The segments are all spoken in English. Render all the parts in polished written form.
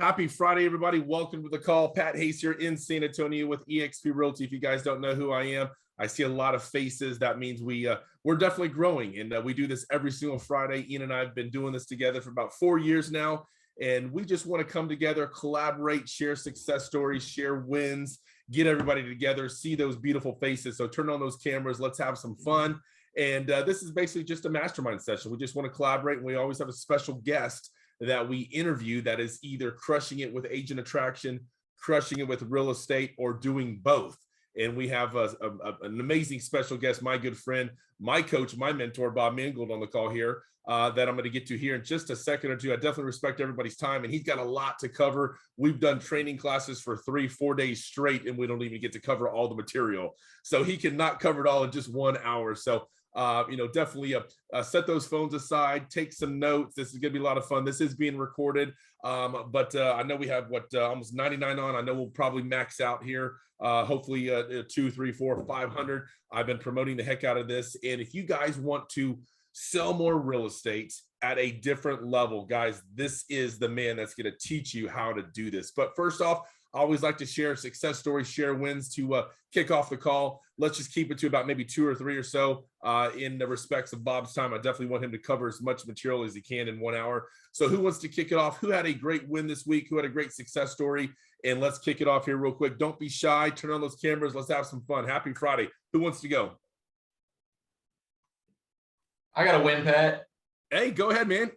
Happy Friday, everybody. Welcome to the call. Pat Hayes here in San Antonio with eXp Realty. If you guys don't know who I am, I see a lot of faces. That means we're definitely growing, and we do this every single Friday. Ian and I have been doing this together for about 4 years now, and we just want to come together, collaborate, share success stories, share wins, get everybody together, see those beautiful faces. So turn on those cameras. Let's have some fun. And this is basically just a mastermind session. We just want to collaborate, and we always have a special guest that we interview that is either crushing it with agent attraction, crushing it with real estate, or doing both. And we have an amazing special guest, my good friend, my coach, my mentor, Bob Mangold, on the call here that I'm going to get to here in just a second or two. I definitely respect everybody's time, and he's got a lot to cover. We've done training classes for 3-4 days straight, and we don't even get to cover all the material. So he cannot cover it all in just 1 hour. So definitely set those phones aside, take some notes. This is going to be a lot of fun. This is being recorded, but I know we have almost 99 on. I know we'll probably max out here. Hopefully 2, 3, 4, 500. I've been promoting the heck out of this. And if you guys want to sell more real estate at a different level, guys, this is the man that's going to teach you how to do this. But first off, I always like to share success stories, share wins to kick off the call. Let's just keep it to about maybe 2 or 3 or so in the respects of Bob's time. I definitely want him to cover as much material as he can in 1 hour. So who wants to kick it off? Who had a great win this week? Who had a great success story? And let's kick it off here real quick. Don't be shy. Turn on those cameras. Let's have some fun. Happy Friday. Who wants to go? I got a win, Pat. Hey, go ahead, man.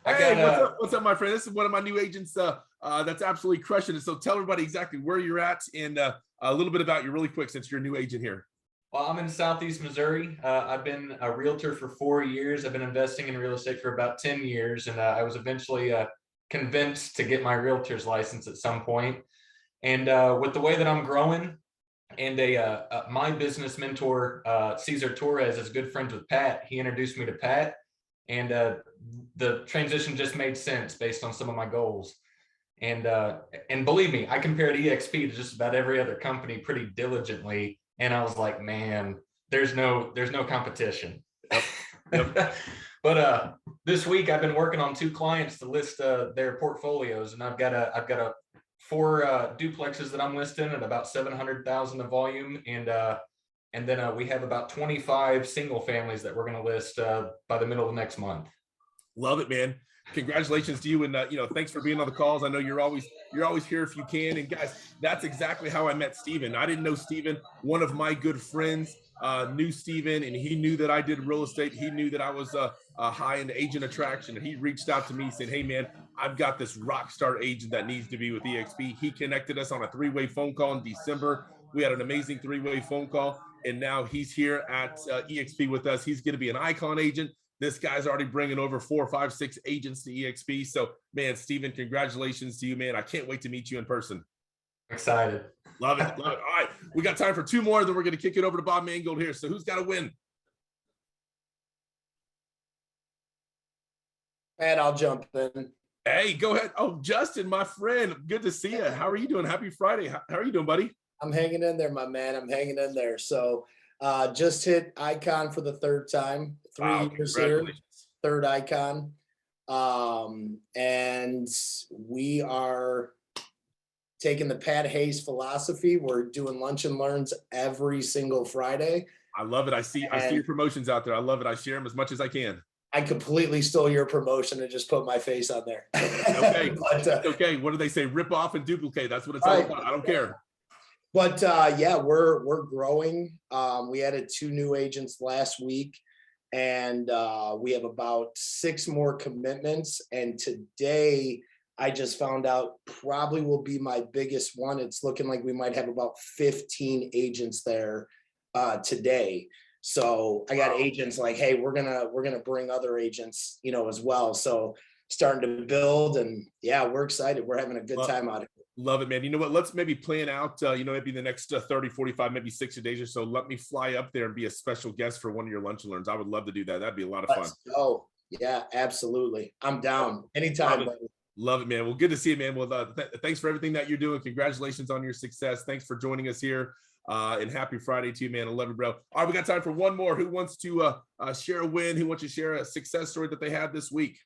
Hey, what's up, my friend? This is one of my new agents that's absolutely crushing it. So tell everybody exactly where you're at and a little bit about you really quick since you're a new agent here. Well, I'm in Southeast Missouri. I've been a realtor for 4 years. I've been investing in real estate for about 10 years, and I was eventually convinced to get my realtor's license at some point. And with the way that I'm growing, and my business mentor, Cesar Torres, is good friends with Pat. He introduced me to Pat, and the transition just made sense based on some of my goals. And believe me, I compared eXp to just about every other company pretty diligently, and I was like, man, there's no competition. Yep. But this week I've been working on 2 clients to list their portfolios, and I've got 4 duplexes that I'm listing at about 700,000 of volume, and then we have about 25 single families that we're going to list by the middle of next month. Love it, man. Congratulations to you, and thanks for being on the calls. I know you're always here if you can. And guys, that's exactly how I met Steven. I didn't know Steven. One of my good friends knew Steven, and he knew that I did real estate. He knew that I was high in agent attraction, and he reached out to me saying, hey man, I've got this rock star agent that needs to be with eXp. He connected us on a 3-way phone call in December. We had an amazing 3-way phone call, and now he's here at eXp with us. He's going to be an icon agent. This guy's already bringing over 4, 5, 6 agents to eXp. So, man, Steven, congratulations to you, man. I can't wait to meet you in person. Excited. Love it. Love it. All right. We got time for 2 more, then we're going to kick it over to Bob Mangold here. So who's got to win? And I'll jump in. Hey, go ahead. Oh, Justin, my friend. Good to see you. How are you doing? Happy Friday. How are you doing, buddy? I'm hanging in there, my man. I'm hanging in there. So just hit icon for the 3rd time. 3 years here, 3rd icon. And we are taking the Pat Hayes philosophy. We're doing lunch and learns every single Friday. I love it. I see your promotions out there. I love it. I share them as much as I can. I completely stole your promotion and just put my face on there. Okay. But, okay. What do they say? Rip off and duplicate. That's what it's all about. I don't care. But yeah, we're growing. We added 2 new agents last week, and we have about 6 more commitments. And today I just found out probably will be my biggest one. It's looking like we might have about 15 agents there today. So I got agents like, hey, we're gonna bring other agents, as well. So starting to build, and yeah, we're excited. We're having a good time out of it. Love it, man. You know what? Let's maybe plan out, maybe the next 30, 45, maybe 60 days or so. Let me fly up there and be a special guest for one of your lunch and learns. I would love to do that. That'd be a lot of fun. Oh, yeah, absolutely. I'm down anytime. Love it, man. Well, good to see you, man. Well, thanks for everything that you're doing. Congratulations on your success. Thanks for joining us here. And happy Friday to you, man. I love you, bro. All right, we got time for one more. Who wants to share a win? Who wants to share a success story that they had this week?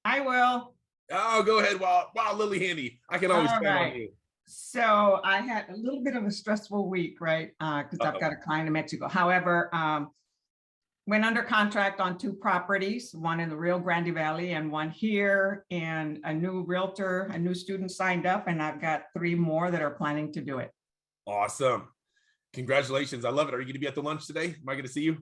I will. Oh, go ahead. Wow, Lily Handy. I can always All count on right. you. So I had a little bit of a stressful week, right? Because I've got a client in Mexico. However, went under contract on 2 properties, one in the Rio Grande Valley and one here, and a new student signed up, and I've got 3 more that are planning to do it. Awesome. Congratulations. I love it. Are you going to be at the lunch today? Am I going to see you?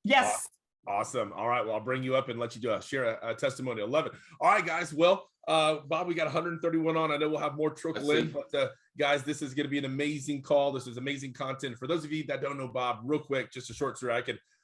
Yes. Awesome. All right. Well, I'll bring you up and let you share a testimonial. Love it. All right, guys. Well, Bob, we got 131 on. I know we'll have more trickle in, but guys, this is going to be an amazing call. This is amazing content. For those of you that don't know Bob, real quick, just a short story.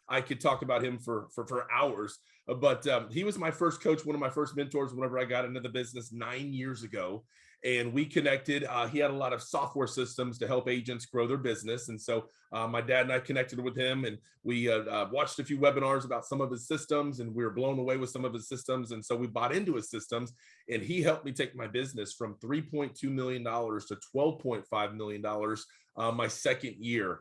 I could talk about him for hours, but he was my first coach, one of my first mentors whenever I got into the business 9 years ago. And we connected. He had a lot of software systems to help agents grow their business. And so my dad and I connected with him, and we watched a few webinars about some of his systems, and we were blown away with some of his systems. And so we bought into his systems, and he helped me take my business from $3.2 million to $12.5 million my second year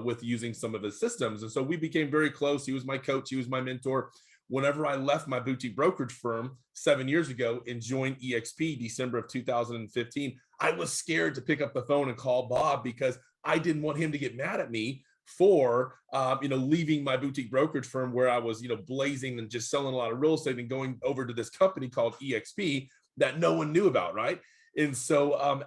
with using some of his systems. And so we became very close. He was my coach. He was my mentor. Whenever I left my boutique brokerage firm 7 years ago and joined EXP December of 2015, I was scared to pick up the phone and call Bob because I didn't want him to get mad at me for leaving my boutique brokerage firm where I was blazing and just selling a lot of real estate and going over to this company called EXP that no one knew about, right? And so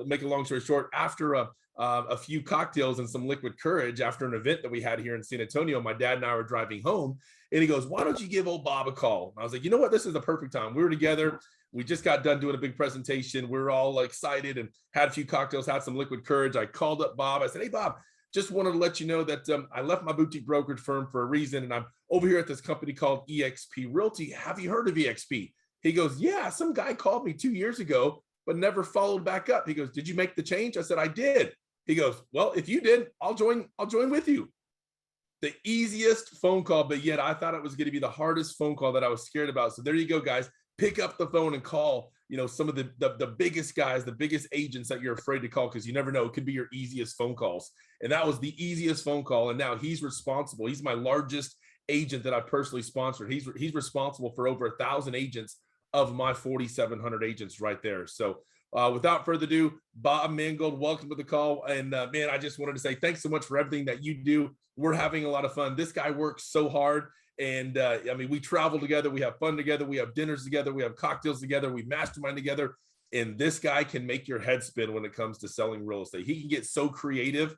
make a long story short, after a few cocktails and some liquid courage after an event that we had here in San Antonio, my dad and I were driving home, and he goes, "Why don't you give old Bob a call?" I was like, "You know what? This is the perfect time." We were together. We just got done doing a big presentation. We were all excited and had a few cocktails, had some liquid courage. I called up Bob. I said, "Hey, Bob, just wanted to let you know that I left my boutique brokerage firm for a reason, and I'm over here at this company called EXP Realty. Have you heard of EXP?" He goes, "Yeah, some guy called me 2 years ago, but never followed back up." He goes, "Did you make the change?" I said, "I did." He goes, "Well, if you did, I'll join with you." The easiest phone call, but yet I thought it was going to be the hardest phone call that I was scared about. So there you go, guys. Pick up the phone and call, some of the biggest guys, the biggest agents that you're afraid to call, because you never know. It could be your easiest phone calls. And that was the easiest phone call. And now he's responsible. He's my largest agent that I personally sponsored. He's responsible for over 1,000 agents of my 4,700 agents right there. So without further ado, Bob Mangold, welcome to the call. And man, I just wanted to say thanks so much for everything that you do. We're having a lot of fun. This guy works so hard. And we travel together. We have fun together. We have dinners together. We have cocktails together. We mastermind together. And this guy can make your head spin when it comes to selling real estate. He can get so creative.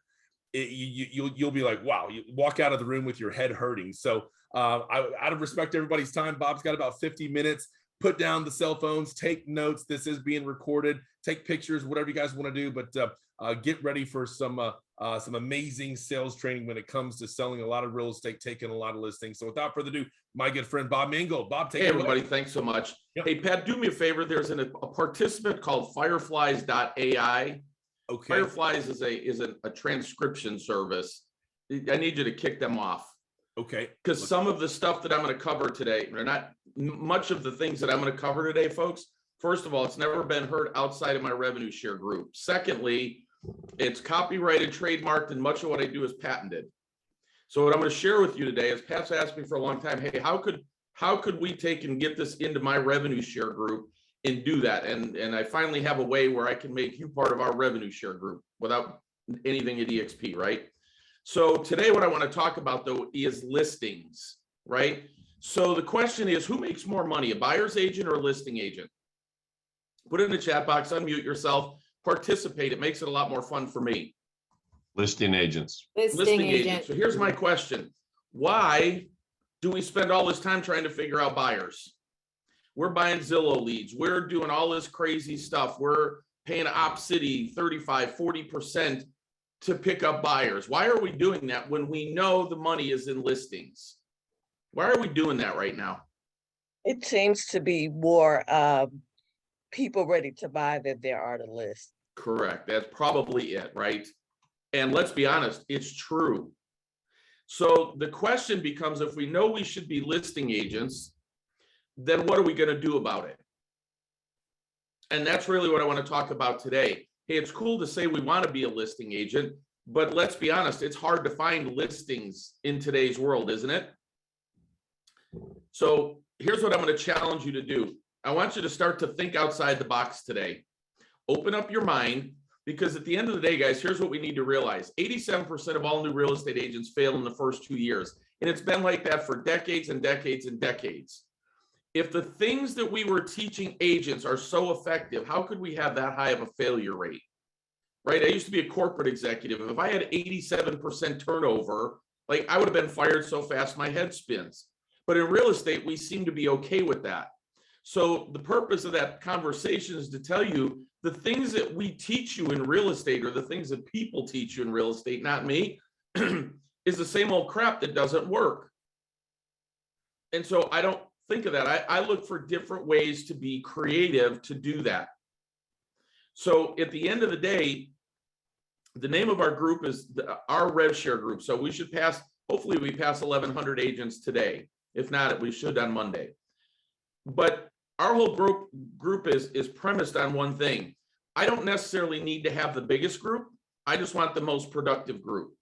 You'll be like, wow, you walk out of the room with your head hurting. So out of respect to everybody's time, Bob's got about 50 minutes. Put down the cell phones, take notes. This is being recorded. Take pictures, whatever you guys want to do. But get ready for some amazing sales training when it comes to selling a lot of real estate, taking a lot of listings. So without further ado, my good friend Bob Mangold. Bob, take it away. Hey everybody, thanks so much. Yep. Hey Pat, do me a favor. There's a participant called Fireflies.ai. Okay. Fireflies is a transcription service. I need you to kick them off. Okay. Because some of the stuff that I'm going to cover today, or not much of the things that I'm going to cover today, folks. First of all, it's never been heard outside of my revenue share group. Secondly, it's copyrighted, trademarked, and much of what I do is patented. So what I'm going to share with you today is Pat's asked me for a long time, hey, how could we take and get this into my revenue share group and do that? And I finally have a way where I can make you part of our revenue share group without anything at EXP, right? So today what I want to talk about though is listings, right? So the question is, who makes more money, a buyer's agent or a listing agent? Put it in the chat box, unmute yourself, participate. It makes it a lot more fun for me. Listing agents. Listing agent. So here's my question. Why do we spend all this time trying to figure out buyers? We're buying Zillow leads. We're doing all this crazy stuff. We're paying OpCity 35, 40% to pick up buyers. Why are we doing that when we know the money is in listings? Why are we doing that right now? It seems to be more people ready to buy than there are to list. Correct. That's probably it, right? And let's be honest, it's true. So the question becomes, if we know we should be listing agents, then what are we going to do about it? And that's really what I want to talk about today. Hey, it's cool to say we want to be a listing agent, but let's be honest, it's hard to find listings in today's world, isn't it? So here's what I'm going to challenge you to do. I want you to start to think outside the box today. Open up your mind, because at the end of the day, guys, here's what we need to realize. 87% of all new real estate agents fail in the first 2 years. And it's been like that for decades and decades and decades. If the things that we were teaching agents are so effective, how could we have that high of a failure rate? Right? I used to be a corporate executive. If I had 87% turnover, like I would have been fired so fast my head spins. But in real estate, we seem to be okay with that. So the purpose of that conversation is to tell you the things that we teach you in real estate, or the things that people teach you in real estate, not me, is the same old crap that doesn't work. And so I don't think of that. I look for different ways to be creative to do that. So at the end of the day, the name of our group is our Rev Share group. So we should pass, hopefully we pass 1,100 agents today. If not, we should on Monday. But our whole group is premised on one thing. I don't necessarily need to have the biggest group. I just want the most productive group,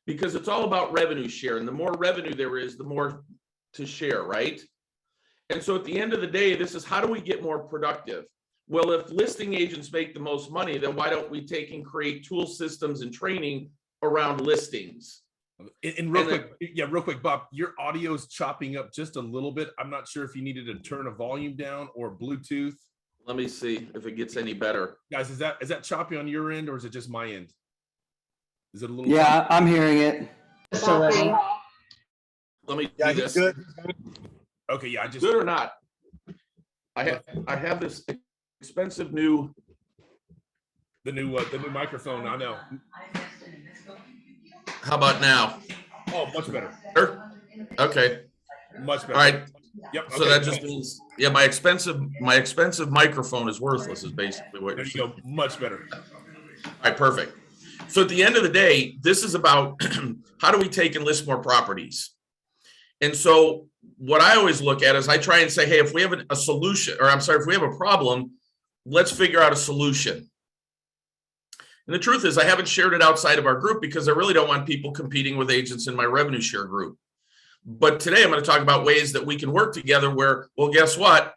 because it's all about revenue share. And the more revenue there is, the more to share, right? And so at the end of the day, this is how do we get more productive? Well, if listing agents make the most money, then why don't we take and create tool systems and training around listings? And real quick, Bob, your audio's chopping up just a little bit. I'm not sure if you needed to turn a volume down or Bluetooth. Let me see if it gets any better. Guys, is that choppy on your end, or is it just my end? Is it a little? Yeah, I'm hearing it. Let me do this. Good. Okay, yeah, I just Good or not? I have this expensive new the new microphone. I know. How about now? Oh, much better. Okay. Much better. All right. Yep. So that just means, yeah, my expensive microphone is worthless, is basically what There you're you saying. go. Much better. All right, perfect. So at the end of the day, this is about how do we take and list more properties? And so what I always look at is I try and say, hey, if we have a solution, or I'm sorry, if we have a problem, let's figure out a solution. And the truth is I haven't shared it outside of our group because I really don't want people competing with agents in my revenue share group. But today I'm going to talk about ways that we can work together where, well, guess what?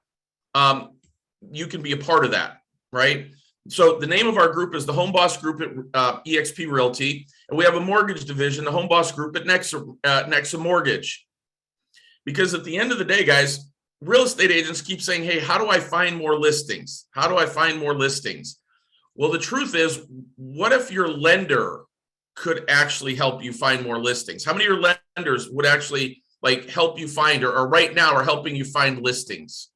You can be a part of that, right? So the name of our group is the HomeBoss group at eXp Realty. And we have a mortgage division, the HomeBoss group at Nexa Mortgage. Because at the end of the day, guys, real estate agents keep saying, hey, how do I find more listings? How do I find more listings? Well, the truth is, what if your lender could actually help you find more listings? How many of your lenders would actually like help you find or right now are helping you find listings?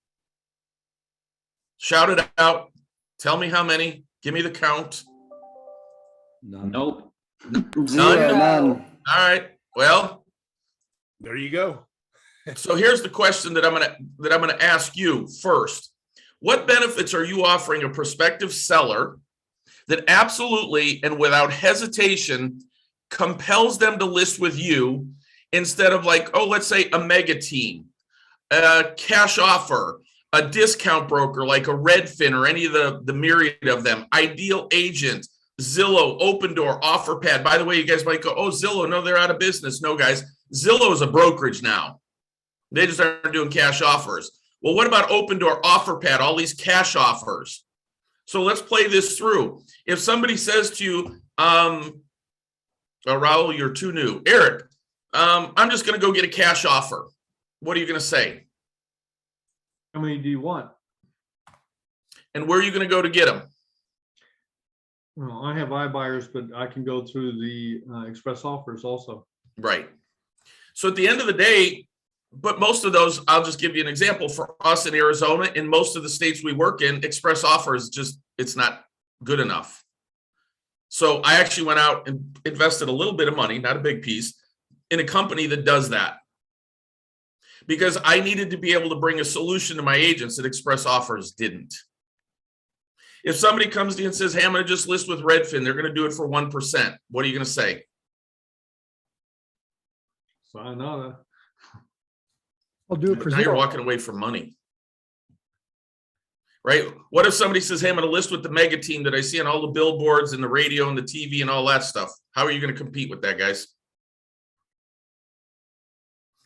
Shout it out. Tell me how many. Give me the count. None. Nope. Zero. None. All right. Well, There you go. so here's the question that I'm gonna ask you first. What benefits are you offering a prospective seller that absolutely and without hesitation compels them to list with you instead of like, oh, let's say a mega team, a cash offer, a discount broker like a Redfin or any of the myriad of them, Ideal Agent, Zillow, Open Door, OfferPad. By the way, you guys might go, oh, Zillow, no, they're out of business. No, guys, Zillow is a brokerage now. They just aren't doing cash offers. Well, what about Open Door, OfferPad, all these cash offers? So let's play this through. If somebody says to you, Raul, you're too new. Eric, I'm just going to go get a cash offer. What are you going to say? How many do you want? And where are you going to go to get them? Well, I have iBuyers, but I can go through the express offers also. Right. So at the end of the day, but most of those, I'll just give you an example. For us in Arizona, in most of the states we work in, express offers just, it's not good enough. So I actually went out and invested a little bit of money, not a big piece, in a company that does that. Because I needed to be able to bring a solution to my agents that express offers didn't. If somebody comes to you and says, hey, I'm going to just list with Redfin, they're going to do it for 1%. What are you going to say? Sayonara. I'll do it But for now you're zero. walking away from money. Right? What if somebody says, hey, I'm going to list with the mega team that I see on all the billboards and the radio and the TV and all that stuff? How are you going to compete with that, guys?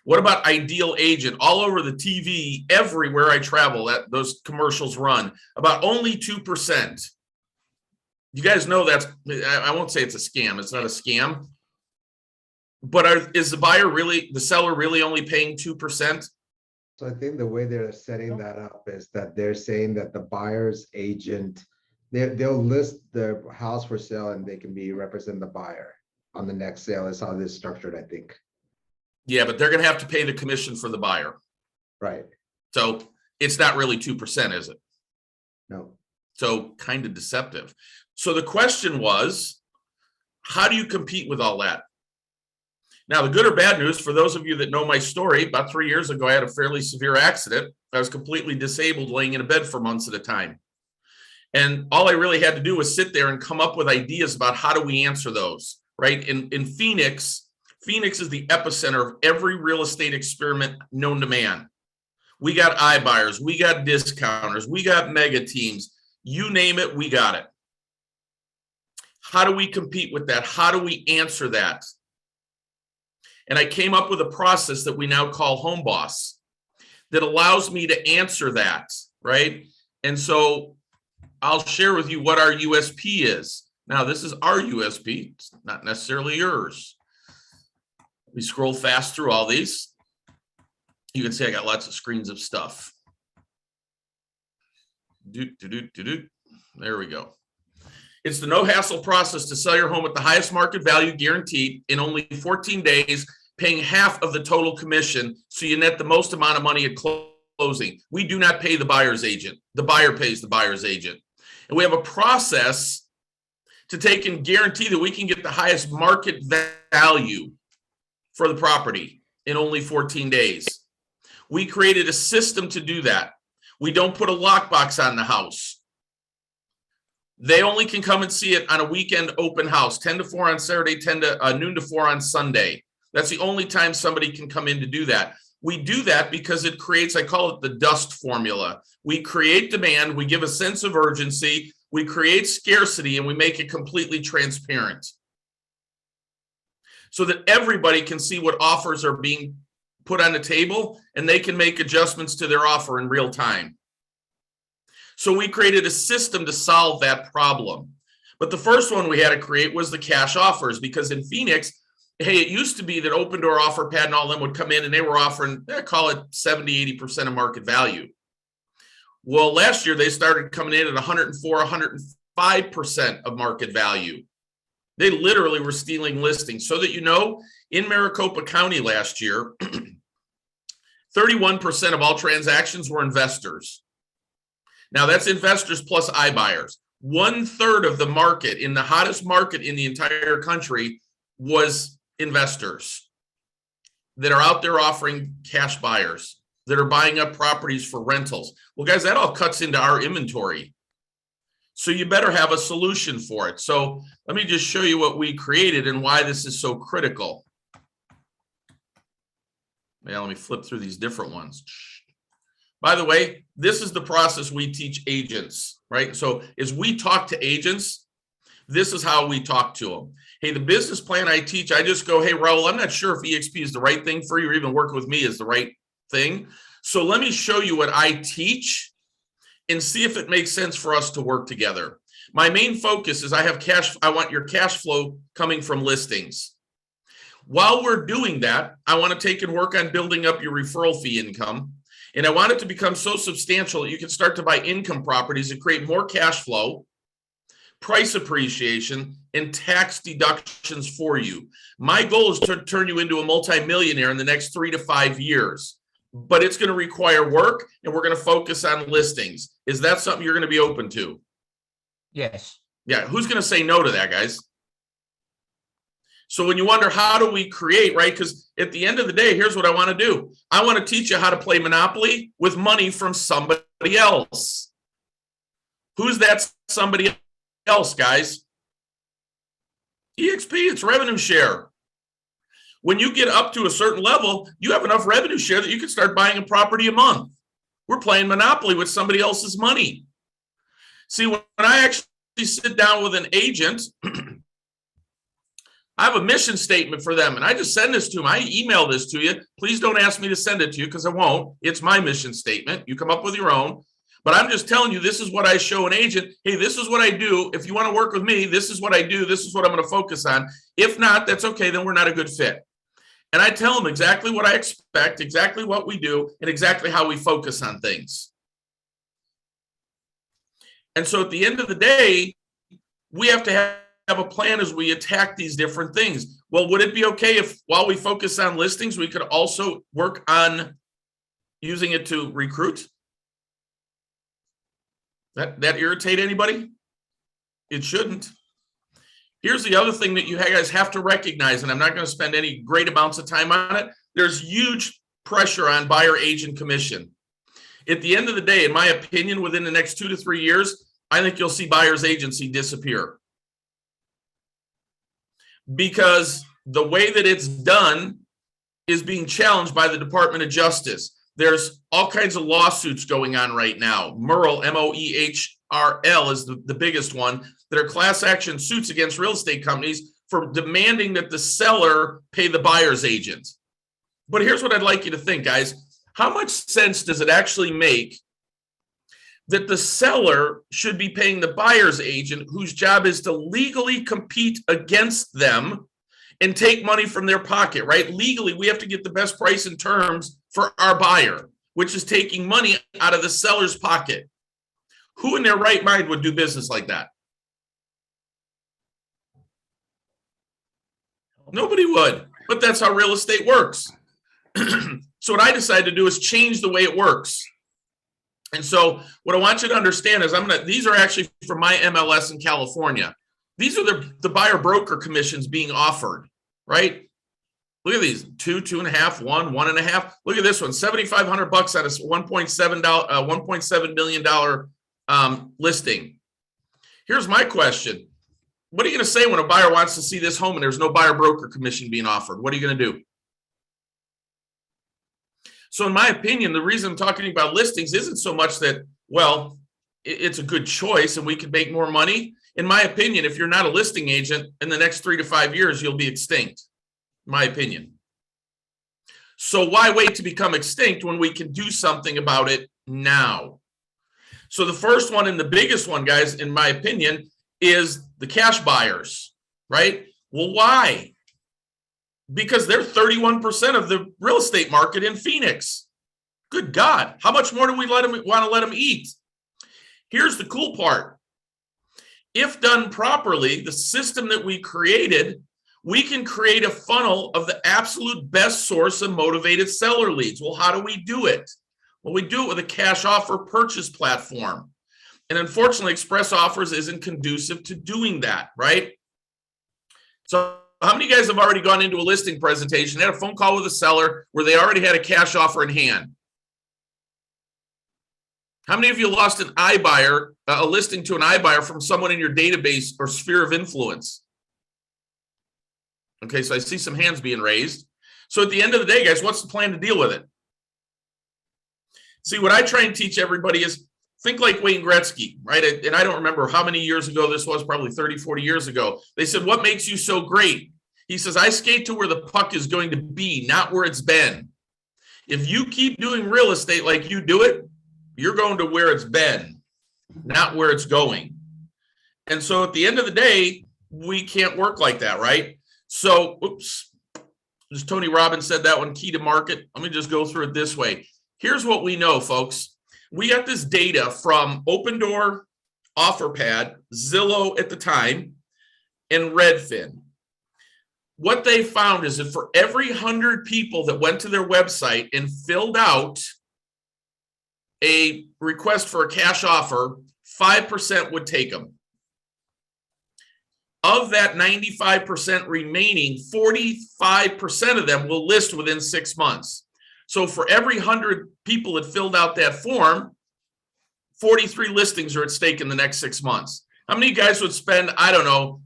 What about ideal agent? All over the TV, everywhere I travel, that those commercials run about only 2%. You guys know that's, I won't say it's a scam. It's not a scam. But is the seller really only paying 2%? So I think the way they're setting that up is that they're saying that the buyer's agent, they'll list the house for sale and they can represent the buyer on the next sale. Is how this is structured, I think. Yeah, but they're going to have to pay the commission for the buyer. Right. So it's not really 2%, is it? No. So kind of deceptive. So the question was, how do you compete with all that? Now, the good or bad news, for those of you that know my story, about 3 years ago, I had a fairly severe accident. I was completely disabled, laying in a bed for months at a time. And all I really had to do was sit there and come up with ideas about how do we answer those, right? In Phoenix is the epicenter of every real estate experiment known to man. We got iBuyers, we got discounters, we got mega teams, you name it, we got it. How do we compete with that? How do we answer that? And I came up with a process that we now call HomeBoss that allows me to answer that, right? And so I'll share with you what our USP is. Now, this is our USP, it's not necessarily yours. We scroll fast through all these. You can see I got lots of screens of stuff. There we go. It's the no hassle process to sell your home at the highest market value guaranteed in only 14 days, paying half of the total commission so you net the most amount of money at closing. We do not pay the buyer's agent. The buyer pays the buyer's agent. And we have a process to take and guarantee that we can get the highest market value for the property in only 14 days. We created a system to do that. We don't put a lockbox on the house. They only can come and see it on a weekend open house, 10 to 4 on Saturday, noon to 4 on Sunday. That's the only time somebody can come in to do that. We do that because it creates, I call it the dust formula. We create demand, we give a sense of urgency, we create scarcity, and we make it completely transparent so that everybody can see what offers are being put on the table and they can make adjustments to their offer in real time. So we created a system to solve that problem. But the first one we had to create was the cash offers, because in Phoenix, hey, it used to be that Open Door, OfferPad, and all them would come in and they were offering, call it 70, 80% of market value. Well, last year they started coming in at 104, 105% of market value. They literally were stealing listings. So that you know, in Maricopa County last year, 31% of all transactions were investors. Now that's investors plus iBuyers. 1/3 of the market, in the hottest market in the entire country, was investors that are out there offering cash buyers, that are buying up properties for rentals. Well, guys, that all cuts into our inventory. So you better have a solution for it. So let me just show you what we created and why this is so critical. Now, let me flip through these different ones. By the way, this is the process we teach agents, right? So as we talk to agents, this is how we talk to them. Hey, the business plan I teach, I just go, hey, Raul, I'm not sure if EXP is the right thing for you or even working with me is the right thing. So let me show you what I teach and see if it makes sense for us to work together. My main focus is I want your cash flow coming from listings. While we're doing that, I want to take and work on building up your referral fee income. And I want it to become so substantial that you can start to buy income properties and create more cash flow, price appreciation, and tax deductions for you. My goal is to turn you into a multimillionaire in the next 3 to 5 years. But it's going to require work, and we're going to focus on listings. Is that something you're going to be open to? Yes. Yeah. Who's going to say no to that, guys? So when you wonder, how do we create, right? Because at the end of the day, here's what I want to do. I want to teach you how to play Monopoly with money from somebody else. Who's that somebody else, guys? EXP, it's revenue share. When you get up to a certain level, you have enough revenue share that you can start buying a property a month. We're playing Monopoly with somebody else's money. See, when I actually sit down with an agent, I have a mission statement for them, and I just send this to them. I email this to you. Please don't ask me to send it to you because I won't. It's my mission statement. You come up with your own. But I'm just telling you, this is what I show an agent. Hey, this is what I do. If you want to work with me, this is what I do. This is what I'm going to focus on. If not, that's okay. Then we're not a good fit. And I tell them exactly what I expect, exactly what we do, and exactly how we focus on things. And so at the end of the day, we have to have a plan as we attack these different things. Well, would it be okay if while we focus on listings, we could also work on using it to recruit? That irritate anybody? It shouldn't. Here's the other thing that you guys have to recognize, and I'm not going to spend any great amounts of time on it. There's huge pressure on buyer agent commission. At the end of the day, in my opinion, within the next 2 to 3 years, I think you'll see buyer's agency disappear. Because the way that it's done is being challenged by the Department of Justice. There's all kinds of lawsuits going on right now. MERL, M-O-E-H-R-L is the biggest one, that are class action suits against real estate companies for demanding that the seller pay the buyer's agent. But here's what I'd like you to think, guys. How much sense does it actually make that the seller should be paying the buyer's agent, whose job is to legally compete against them and take money from their pocket, right? Legally, we have to get the best price and terms for our buyer, which is taking money out of the seller's pocket. Who in their right mind would do business like that? Nobody would, but that's how real estate works. So what I decided to do is change the way it works. And so what I want you to understand is these are actually from my MLS in California. These are the buyer broker commissions being offered, right? Look at these, 2, 2.5, 1, 1.5. Look at this one, $7,500 on a $1.7 million listing. Here's my question. What are you going to say when a buyer wants to see this home and there's no buyer broker commission being offered? What are you going to do? So in my opinion, the reason I'm talking about listings isn't so much that, well, it's a good choice and we could make more money. In my opinion, if you're not a listing agent, in the next 3 to 5 years, you'll be extinct, in my opinion. So why wait to become extinct when we can do something about it now? So the first one and the biggest one, guys, in my opinion, is the cash buyers, right? Well, why? Because they're 31% of the real estate market in Phoenix. Good God, how much more do we want to let them eat? Here's the cool part. If done properly, the system that we created, we can create a funnel of the absolute best source of motivated seller leads. Well, how do we do it? Well, we do it with a cash offer purchase platform. And unfortunately, Express Offers isn't conducive to doing that, right? So how many of you guys have already gone into a listing presentation, had a phone call with a seller where they already had a cash offer in hand? How many of you lost an iBuyer, a listing to an iBuyer from someone in your database or sphere of influence? Okay, so I see some hands being raised. So at the end of the day, guys, what's the plan to deal with it? See, what I try and teach everybody is think like Wayne Gretzky, right? And I don't remember how many years ago this was, probably 30, 40 years ago. They said, what makes you so great? He says, I skate to where the puck is going to be, not where it's been. If you keep doing real estate like you do it, you're going to where it's been, not where it's going. And so at the end of the day, we can't work like that, right? So, oops, as Tony Robbins said that one, key to market. Let me just go through it this way. Here's what we know, folks. We got this data from Open Door, OfferPad, Zillow at the time, and Redfin. What they found is that for every 100 people that went to their website and filled out a request for a cash offer, 5% would take them. Of that 95% remaining, 45% of them will list within 6 months. So for every 100 people that filled out that form, 43 listings are at stake in the next 6 months. How many of you guys would spend, I don't know,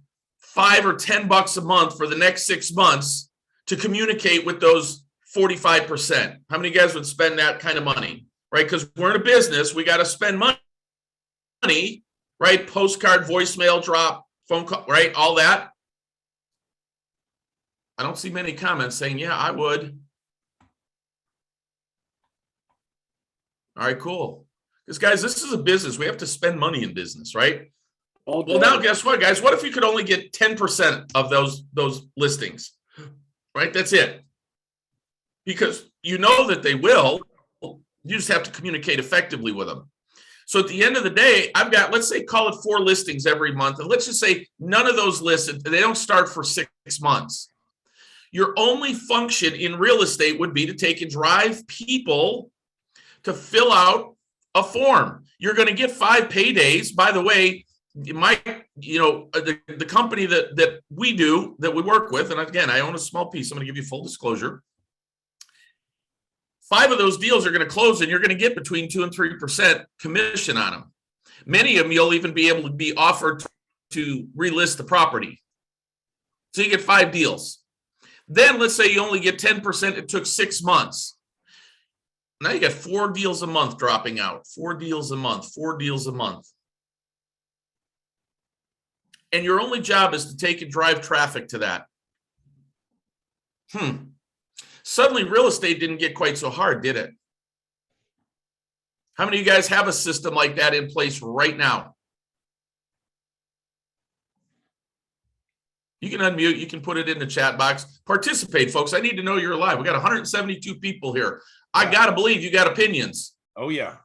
$5 or $10 a month for the next 6 months to communicate with those 45%? How many of you guys would spend that kind of money, right? Because we're in a business, we got to spend money, right? Postcard, voicemail drop, phone call, right? All that. I don't see many comments saying, yeah, I would. All right, cool. Because guys, this is a business. We have to spend money in business, right? Well, now guess what, guys? What if you could only get 10% of those listings, right? That's it. Because you know that they will. You just have to communicate effectively with them. So at the end of the day, I've got, let's say, call it 4 listings every month. And let's just say none of those listed, they don't start for 6 months. Your only function in real estate would be to take and drive people to fill out a form. You're going to get 5 paydays. By the way, the company that we work with, and again, I own a small piece. I'm going to give you full disclosure. 5 of those deals are going to close, and you're going to get between 2 and 3% commission on them. Many of them you'll even be able to be offered to relist the property. So you get 5 deals. Then let's say you only get 10%. It took 6 months. Now you got 4 deals a month dropping out. 4 deals a month. 4 deals a month. And your only job is to take and drive traffic to that. Suddenly real estate didn't get quite so hard, did it? How many of you guys have a system like that in place right now? You can unmute, you can put it in the chat box. Participate, folks. I need to know you're alive. We got 172 people here. I got to believe you got opinions. Oh, yeah.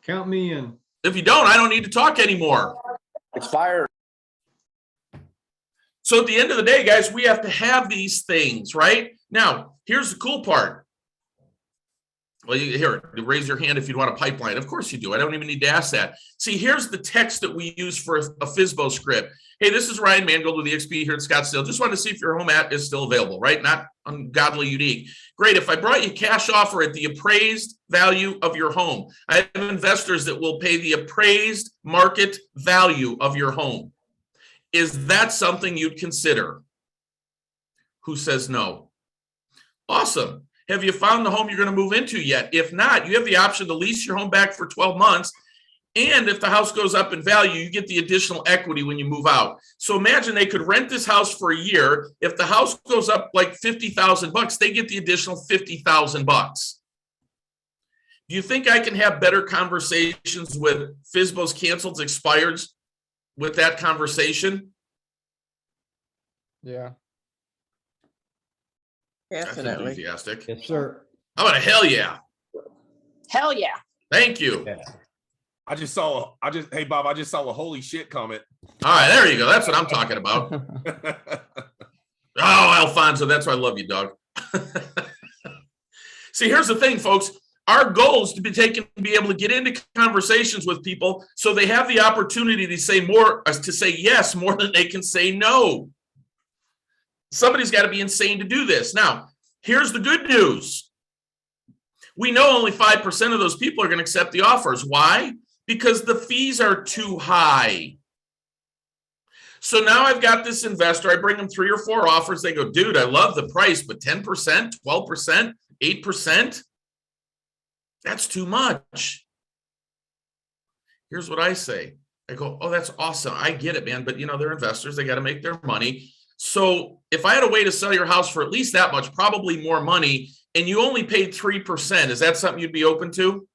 Count me in. If you don't, I don't need to talk anymore. Expired. So at the end of the day, guys, we have to have these things, right? Now, here's the cool part. Well, you raise your hand if you want a pipeline. Of course you do. I don't even need to ask that. See, here's the text that we use for a FSBO script. Hey, this is Ryan Mangold with eXp here in Scottsdale. Just wanted to see if your home ad is still available, right? Not ungodly unique. Great. If I brought you a cash offer at the appraised value of your home, I have investors that will pay the appraised market value of your home. Is that something you'd consider? Who says no? Awesome. Have you found the home you're going to move into yet? If not, you have the option to lease your home back for 12 months. And if the house goes up in value, you get the additional equity when you move out. So imagine they could rent this house for a year. If the house goes up like $50,000, they get the additional $50,000. Do you think I can have better conversations with FSBOs, canceled, expireds with that conversation? Yeah. Definitely. That's enthusiastic. Yes, sir. How about a hell yeah? Hell yeah. Thank you. Yeah. Hey Bob, I just saw a holy shit comment. All right, there you go. That's what I'm talking about. Oh, Alfonso, that's why I love you, dog. See, here's the thing, folks. Our goal is to be able to get into conversations with people so they have the opportunity to say yes more than they can say no. Somebody's got to be insane to do this. Now, here's the good news. We know only 5% of those people are going to accept the offers. Why? Because the fees are too high. So now I've got this investor. I bring them 3 or 4 offers. They go, dude, I love the price, but 10%, 12%, 8%, that's too much. Here's what I say. I go, oh, that's awesome. I get it, man. But, they're investors. They got to make their money. So if I had a way to sell your house for at least that much, probably more money, and you only paid 3%, is that something you'd be open to?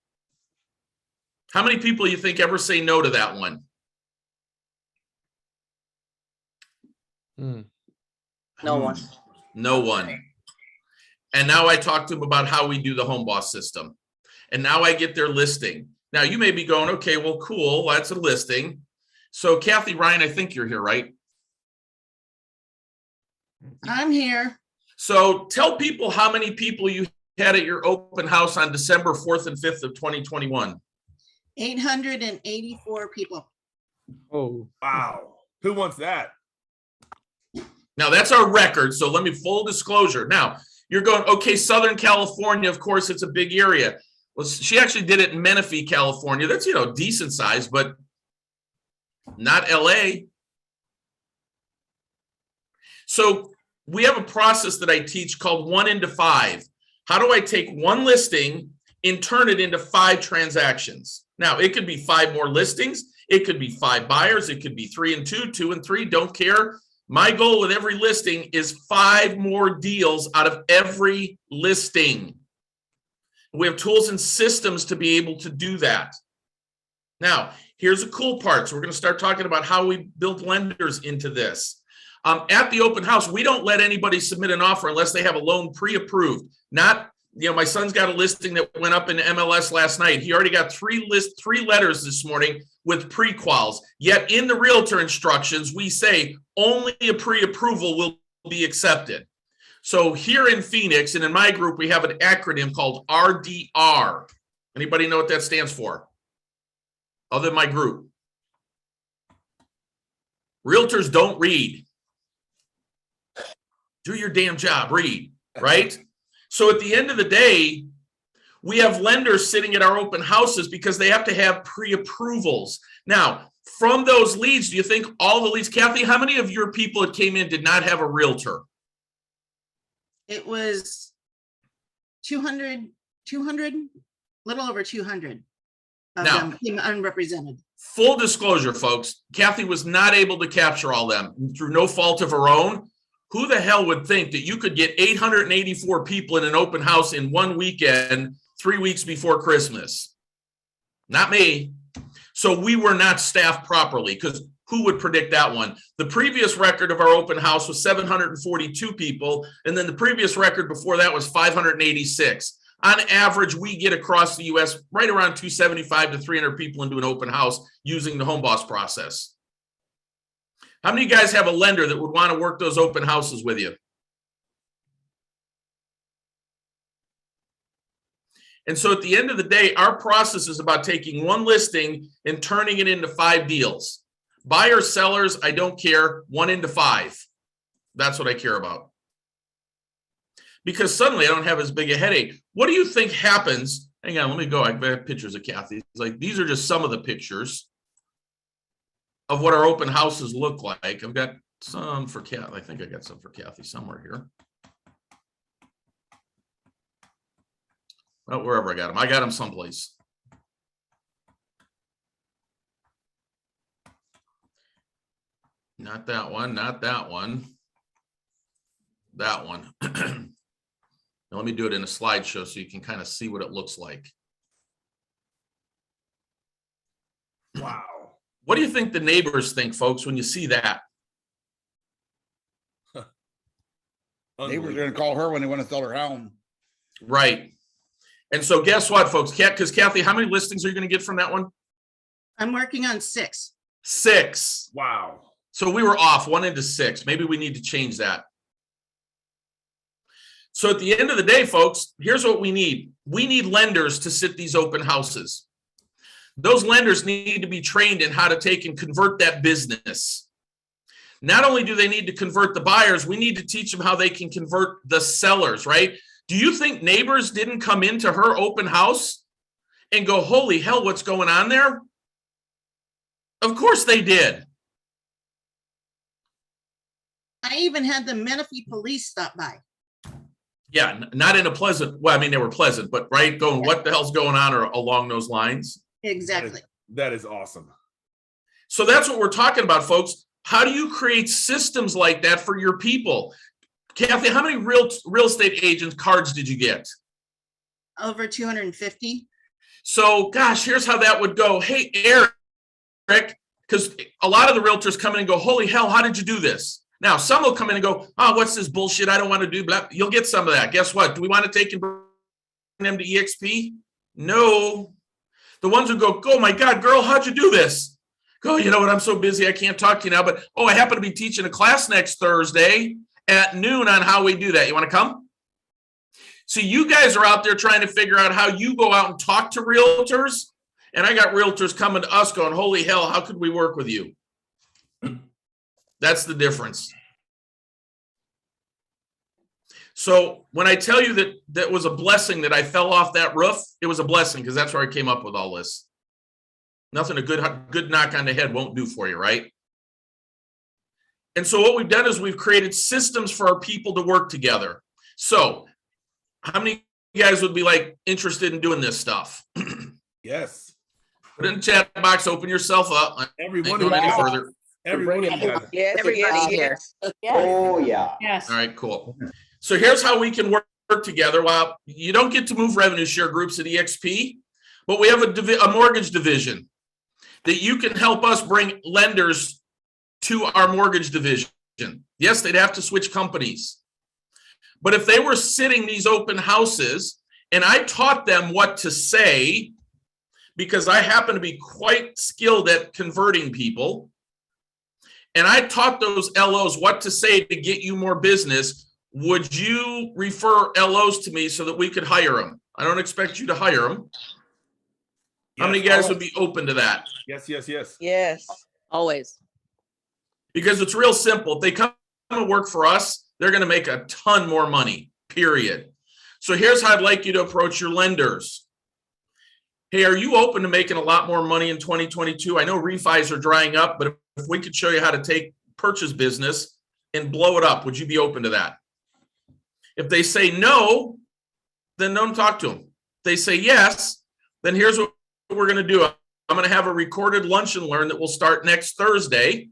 How many people do you think ever say no to that one? No one. No one. And now I talk to them about how we do the HomeBoss system. And now I get their listing. Now you may be going, okay, well, cool. That's a listing. So Kathy, Ryan, I think you're here, right? I'm here. So tell people how many people you had at your open house on December 4th and 5th of 2021. 884 people. Oh, Wow. Who wants that? Now that's our record. So let me full disclosure. Now you're going, okay, Southern California, of course, it's a big area. Well, she actually did it in Menifee, California. That's, decent size, but not LA. So we have a process that I teach called 1 into 5. How do I take one listing and turn it into 5 transactions? Now, it could be 5 more listings. It could be 5 buyers. It could be 3 and 2, 2 and 3. Don't care. My goal with every listing is 5 more deals out of every listing. We have tools and systems to be able to do that. Now, here's the cool part. So we're going to start talking about how we build lenders into this. At the open house, we don't let anybody submit an offer unless they have a loan pre-approved. Not, my son's got a listing that went up in MLS last night. He already got 3 letters this morning with pre-quals. Yet in the realtor instructions, we say only a pre-approval will be accepted. So here in Phoenix and in my group, we have an acronym called RDR. Anybody know what that stands for? Other than my group. Realtors don't read. Do your damn job, read, right? So at the end of the day, we have lenders sitting at our open houses because they have to have pre-approvals. Now, from those leads, do you think all the leads, Kathy, how many of your people that came in did not have a realtor? It was 200, little over 200 of Now, them came unrepresented. Full disclosure, folks, Kathy was not able to capture all them through no fault of her own. Who the hell would think that you could get 884 people in an open house in one weekend, 3 weeks before Christmas? Not me. So we were not staffed properly, because who would predict that one? The previous record of our open house was 742 people, and then the previous record before that was 586. On average, we get across the U.S. right around 275 to 300 people into an open house using the HomeBoss process. How many of you guys have a lender that would want to work those open houses with you? And so at the end of the day, our process is about taking one listing and turning it into 5 deals. Buyers, sellers, I don't care, 1 into 5. That's what I care about. Because suddenly I don't have as big a headache. What do you think happens? Hang on, let me go. I've got pictures of Kathy. It's like, these are just some of the pictures of what our open houses look like. I've got some for Kathy. I think I got some for Kathy somewhere here. Well, wherever I got them. I got them someplace. Not that one, not that one. That one. Now let me do it in a slideshow so you can kind of see what it looks like. Wow. What do you think the neighbors think, folks, when you see that? Neighbors are going to call her when they want to sell her home. Right. And so guess what, folks? Because Kathy, how many listings are you going to get from that one? I'm working on 6. 6. Wow. So we were off 1 into 6. Maybe we need to change that. So at the end of the day, folks, here's what we need. We need lenders to sit these open houses. Those lenders need to be trained in how to take and convert that business. Not only do they need to convert the buyers, we need to teach them how they can convert the sellers, right? Do you think neighbors didn't come into her open house and go, holy hell, what's going on there? Of course they did. I even had the Menifee police stop by. Yeah, not in a pleasant, well, I mean, they were pleasant, but right, going, what the hell's going on or along those lines? Exactly. That is awesome. So that's what we're talking about, folks. How do you create systems like that for your people? Kathy, how many real estate agents cards did you get? Over 250. So, gosh, here's how that would go. Hey, Eric, because a lot of the realtors come in and go, holy hell, how did you do this? Now, some will come in and go, oh, what's this bullshit? I don't want to do blah. You'll get some of that. Guess what? Do we want to take and bring them to EXP? No. The ones who go, oh my God, girl, how'd you do this? Go, you know what? I'm so busy. I can't talk to you now, but oh, I happen to be teaching a class next Thursday at noon on how we do that. You want to come? So you guys are out there trying to figure out how you go out and talk to realtors. And I got realtors coming to us going, holy hell, how could we work with you? That's the difference. So when I tell you that that was a blessing that I fell off that roof, it was a blessing because that's where I came up with all this. Nothing a good knock on the head won't do for you, right? And so what we've done is we've created systems for our people to work together. So how many of you guys would be like interested in doing this stuff? Yes. Put it in the chat box, open yourself up. Everyone Ain't going any further. Everybody, Yes, Everybody here. Oh, yeah. Yes. All right, cool. So here's how we can work together. Well, you don't get to move revenue share groups at EXP, but we have a mortgage division that you can help us bring lenders to our mortgage division. Yes, they'd have to switch companies. But if they were sitting these open houses and I taught them what to say, because I happen to be quite skilled at converting people, and I taught those LOs what to say to get you more business, would you refer LOs to me so that we could hire them? I don't expect you to hire them. How many guys would be open to that? Yes, yes, yes. Yes. Always. Because it's real simple. If they come to work for us, they're going to make a ton more money, period. So here's how I'd like you to approach your lenders. Hey, are you open to making a lot more money in 2022? I know refis are drying up, but if we could show you how to take purchase business and blow it up, would you be open to that? If they say no, then don't talk to them. If they say yes, then here's what we're going to do. I'm going to have a recorded lunch and learn that will start next Thursday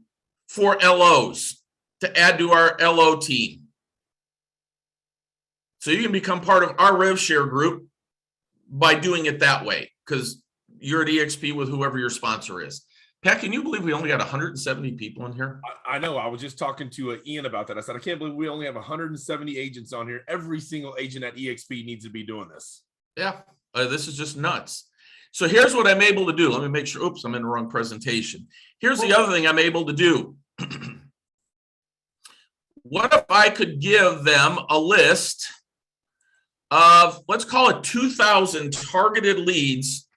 for LOs to add to our LO team. So you can become part of our rev share group by doing it that way, because you're at EXP with whoever your sponsor is. Pat, can you believe we only got 170 people in here? I know. I was just talking to Ian about that. I said, I can't believe we only have 170 agents on here. Every single agent at EXP needs to be doing this. Yeah, this is just nuts. So here's what I'm able to do. Let me make sure. Oops, I'm in the wrong presentation. Here's the other thing I'm able to do. What if I could give them a list of, let's call it 2,000 targeted leads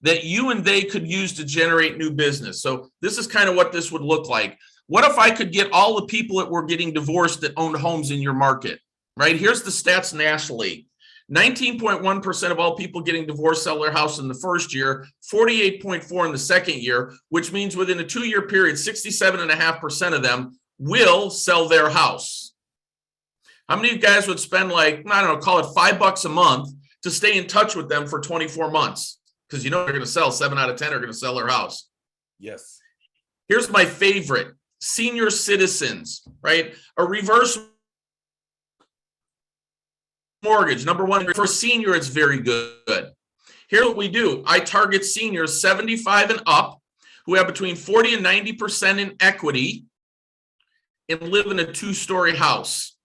that you and they could use to generate new business? So this is kind of what this would look like. What if I could get all the people that were getting divorced that owned homes in your market, right? Here's the stats nationally. 19.1% of all people getting divorced sell their house in the first year, 48.4% in the second year, which means within a 2-year period, 67.5% of them will sell their house. How many of you guys would spend, like, I don't know, call it $5 a month to stay in touch with them for 24 months? Because you know they're going to sell. 7 out of 10 are going to sell their house. Yes. Here's my favorite: senior citizens, right? A reverse mortgage. Number one, for senior, it's very good. Here's what we do. I target seniors 75 and up who have between 40 and 90% in equity and live in a 2-story house.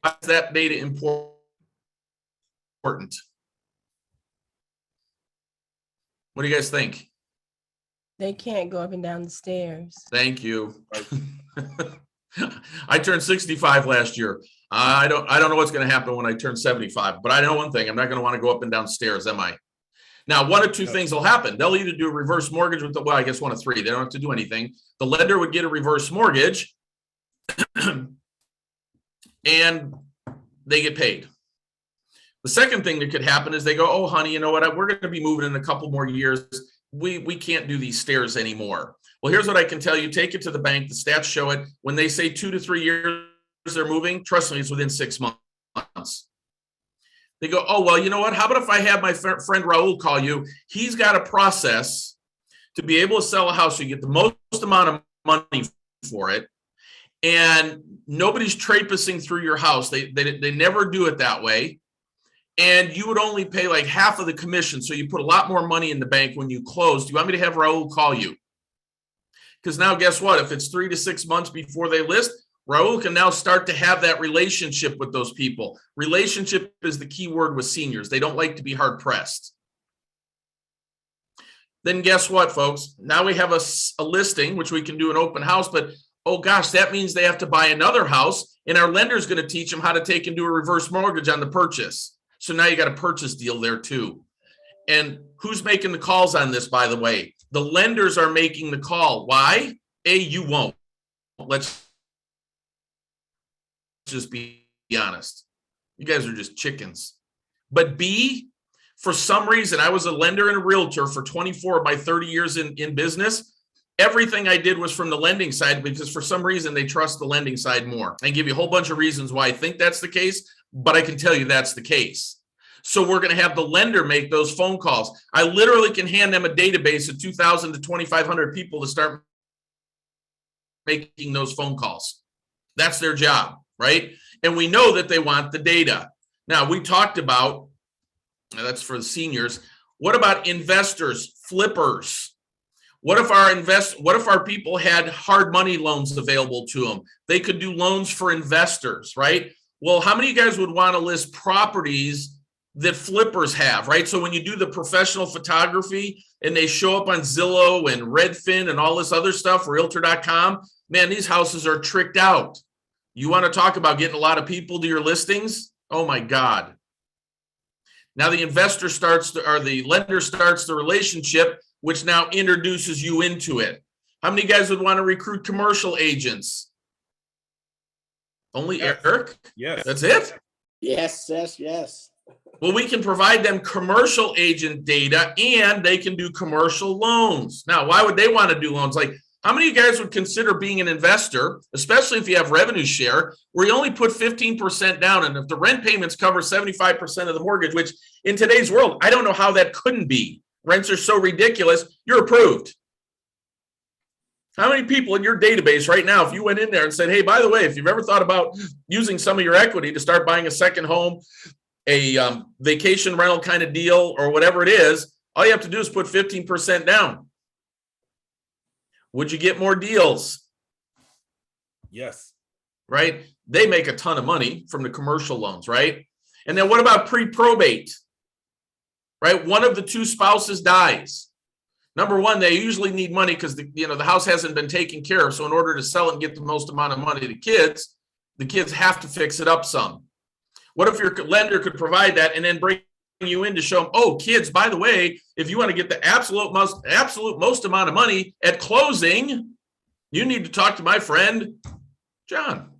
Why is that data important? What do you guys think? They can't go up and down the stairs. Thank you. I turned 65 last year. I don't know what's going to happen when I turn 75, but I know one thing: I'm not going to want to go up and down stairs, am I? Now, one of two things will happen. They'll either do a reverse mortgage with well, I guess one of three. They don't have to do anything. The lender would get a reverse mortgage and they get paid. The second thing that could happen is they go, oh, honey, you know what? We're going to be moving in a couple more years. We can't do these stairs anymore. Well, here's what I can tell you. Take it to the bank. The stats show it. When they say 2 to 3 years they're moving, trust me, it's within 6 months. They go, oh, well, you know what? How about if I have my friend Raul call you? He's got a process to be able to sell a house. So you get the most amount of money for it. And nobody's traipsing through your house. They never do it that way. And you would only pay like half of the commission. So you put a lot more money in the bank when you close. Do you want me to have Raul call you? Because now guess what? If it's 3 to 6 months before they list, Raul can now start to have that relationship with those people. Relationship is the key word with seniors. They don't like to be hard pressed. Then guess what, folks? Now we have a listing, which we can do an open house, but oh gosh, that means they have to buy another house, and our lender is going to teach them how to take and do a reverse mortgage on the purchase. So now you got a purchase deal there too. And who's making the calls on this, by the way? The lenders are making the call. Why? A, you won't. Let's just be honest. You guys are just chickens. But B, for some reason, I was a lender and a realtor for 24 of my 30 years in business. Everything I did was from the lending side because for some reason they trust the lending side more. I can give you a whole bunch of reasons why I think that's the case, but I can tell you that's the case. So we're going to have the lender make those phone calls. I literally can hand them a database of 2,000 to 2,500 people to start making those phone calls. That's their job, right? And we know that they want the data. Now, we talked about, that's for the seniors. What about investors, flippers? What if our people had hard money loans available to them? They could do loans for investors, right? Well, how many of you guys would want to list properties that flippers have, right? So when you do the professional photography and they show up on Zillow and Redfin and all this other stuff, Realtor.com, man, these houses are tricked out. You want to talk about getting a lot of people to your listings? Oh my God. Now the lender starts the relationship, which now introduces you into it. How many guys would want to recruit commercial agents? Only Eric? Yes. That's it? Yes. Well, we can provide them commercial agent data and they can do commercial loans. Now, why would they want to do loans? Like, how many of you guys would consider being an investor, especially if you have revenue share, where you only put 15% down, and if the rent payments cover 75% of the mortgage, which in today's world, I don't know how that couldn't be. Rents are so ridiculous, you're approved. How many people in your database right now, if you went in there and said, hey, by the way, if you've ever thought about using some of your equity to start buying a second home, a vacation rental kind of deal, or whatever it is, all you have to do is put 15% down. Would you get more deals? Yes. Right? They make a ton of money from the commercial loans, right? And then what about pre-probate? Right? One of the two spouses dies. Number one, they usually need money because the house hasn't been taken care of. So in order to sell it and get the most amount of money to the kids have to fix it up some. What if your lender could provide that and then bring you in to show them, oh, kids, by the way, if you want to get the absolute most amount of money at closing, you need to talk to my friend, John.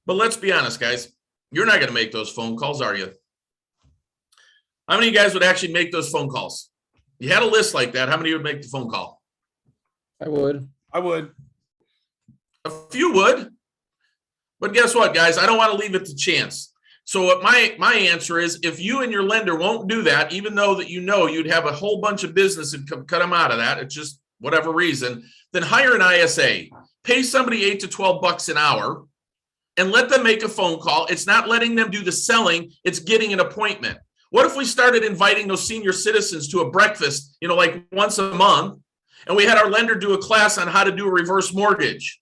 But let's be honest, guys, you're not going to make those phone calls, are you? How many of you guys would actually make those phone calls? You had a list like that. How many would make the phone call? I would. A few would. But guess what, guys? I don't want to leave it to chance. So what my answer is, if you and your lender won't do that, even though that you'd have a whole bunch of business and cut them out of that, it's just whatever reason, then hire an ISA. Pay somebody $8 to $12 an hour and let them make a phone call. It's not letting them do the selling, it's getting an appointment. What if we started inviting those senior citizens to a breakfast, like once a month, and we had our lender do a class on how to do a reverse mortgage?